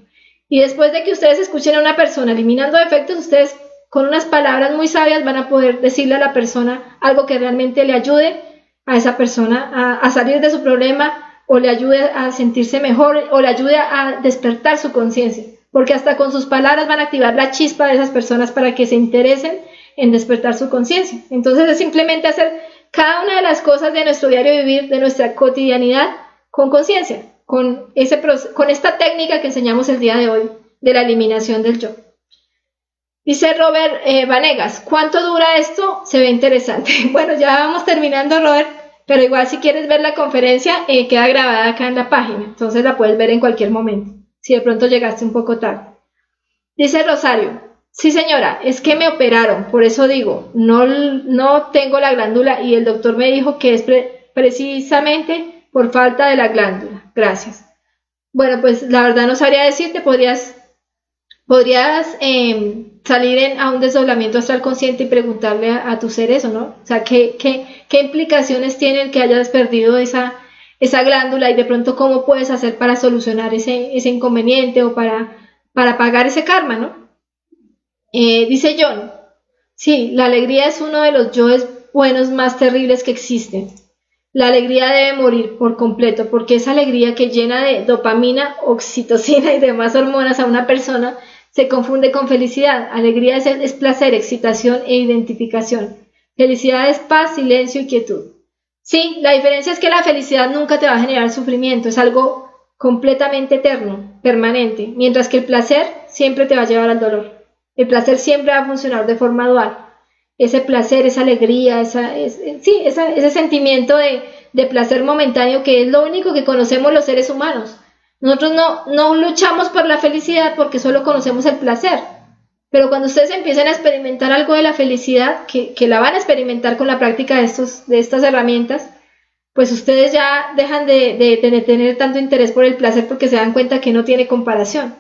Y después de que ustedes escuchen a una persona eliminando defectos, ustedes con unas palabras muy sabias van a poder decirle a la persona algo que realmente le ayude a esa persona a salir de su problema o le ayude a sentirse mejor o le ayude a despertar su conciencia, porque hasta con sus palabras van a activar la chispa de esas personas para que se interesen en despertar su conciencia. Entonces es simplemente hacer cada una de las cosas de nuestro diario vivir, de nuestra cotidianidad, con conciencia, con esta técnica que enseñamos el día de hoy de la eliminación del yo. Dice Robert Vanegas, ¿cuánto dura esto? Se ve interesante. Bueno, ya vamos terminando, Robert, pero igual si quieres ver la conferencia, queda grabada acá en la página, entonces la puedes ver en cualquier momento, si de pronto llegaste un poco tarde. Dice Rosario, sí señora, es que me operaron, por eso digo, no tengo la glándula y el doctor me dijo que es precisamente por falta de la glándula. Gracias. Bueno, pues la verdad no sabría decirte, podrías salir a un desdoblamiento astral consciente y preguntarle a tu ser eso, ¿no? O sea, ¿qué implicaciones tiene el que hayas perdido esa glándula y de pronto cómo puedes hacer para solucionar ese inconveniente o para pagar ese karma, ¿no? Dice John, sí, la alegría es uno de los yoes buenos más terribles que existen. La alegría debe morir por completo, porque esa alegría que llena de dopamina, oxitocina y demás hormonas a una persona se confunde con felicidad. Alegría es placer, excitación e identificación. Felicidad es paz, silencio y quietud. Sí, la diferencia es que la felicidad nunca te va a generar sufrimiento, es algo completamente eterno, permanente, mientras que el placer siempre te va a llevar al dolor. El placer siempre va a funcionar de forma dual. Ese placer, esa alegría, ese sentimiento de placer momentáneo que es lo único que conocemos los seres humanos. Nosotros no luchamos por la felicidad porque solo conocemos el placer. Pero cuando ustedes empiecen a experimentar algo de la felicidad, que la van a experimentar con la práctica de estas herramientas, pues ustedes ya dejan de tener tanto interés por el placer porque se dan cuenta que no tiene comparación.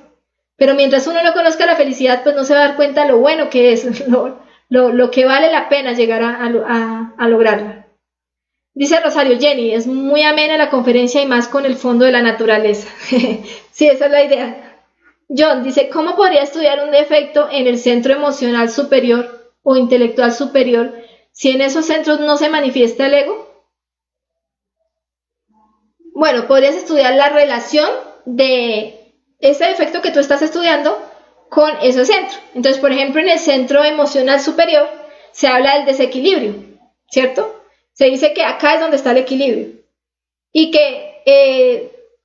Pero mientras uno no conozca la felicidad, pues no se va a dar cuenta lo bueno que es, lo que vale la pena llegar a lograrla. Dice Rosario, Jenny, es muy amena la conferencia y más con el fondo de la naturaleza. Sí, esa es la idea. John dice, ¿cómo podría estudiar un defecto en el centro emocional superior o intelectual superior si en esos centros no se manifiesta el ego? Bueno, podrías estudiar la relación de ese defecto que tú estás estudiando con ese centro. Entonces, por ejemplo, en el centro emocional superior se habla del desequilibrio, ¿cierto? Se dice que acá es donde está el equilibrio y que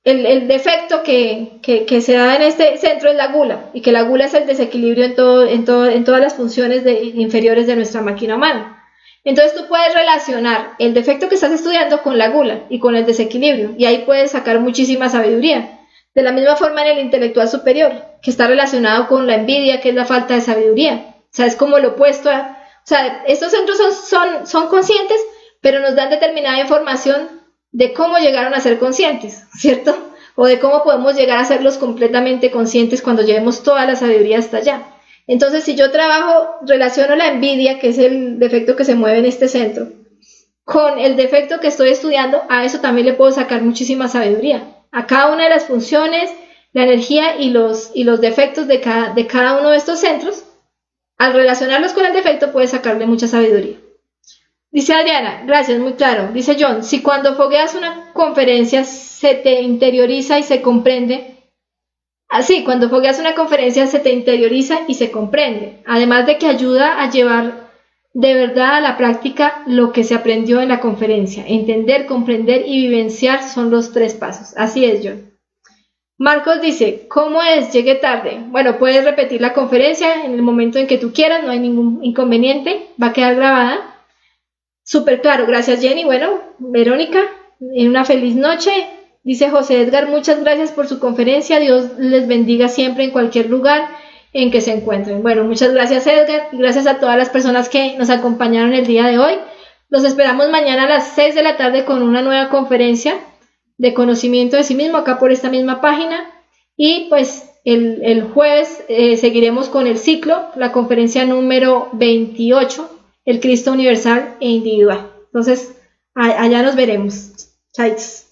el defecto que se da en este centro es la gula y que la gula es el desequilibrio en todas las funciones inferiores de nuestra máquina humana. Entonces tú puedes relacionar el defecto que estás estudiando con la gula y con el desequilibrio, y ahí puedes sacar muchísima sabiduría. De la misma forma en el intelectual superior, que está relacionado con la envidia, que es la falta de sabiduría. O sea, es como lo opuesto a... O sea, estos centros son conscientes, pero nos dan determinada información de cómo llegaron a ser conscientes, ¿cierto? O de cómo podemos llegar a serlos completamente conscientes cuando llevemos toda la sabiduría hasta allá. Entonces, si yo relaciono la envidia, que es el defecto que se mueve en este centro, con el defecto que estoy estudiando, a eso también le puedo sacar muchísima sabiduría. A cada una de las funciones, la energía y los defectos de cada uno de estos centros, al relacionarlos con el defecto, puedes sacarle mucha sabiduría. Dice Adriana, gracias, muy claro. Dice John, si cuando fogueas una conferencia se te interioriza y se comprende. Así, cuando fogueas una conferencia se te interioriza y se comprende. Además de que ayuda a llevar de verdad a la práctica lo que se aprendió en la conferencia. Entender, comprender y vivenciar son los 3 pasos. Así es, John. Marcos dice, ¿cómo es? Llegué tarde. Bueno, puedes repetir la conferencia en el momento en que tú quieras, no hay ningún inconveniente, va a quedar grabada. Súper claro, gracias Jenny. Bueno, Verónica, una feliz noche. Dice José Edgar, muchas gracias por su conferencia, Dios les bendiga siempre en cualquier lugar en que se encuentren. Bueno, muchas gracias Edgar, y gracias a todas las personas que nos acompañaron el día de hoy. Los esperamos mañana a las 6 de la tarde con una nueva conferencia de conocimiento de sí mismo, acá por esta misma página. Y pues el jueves seguiremos con el ciclo, la conferencia número 28, el Cristo universal e individual. Entonces, allá nos veremos. Chais.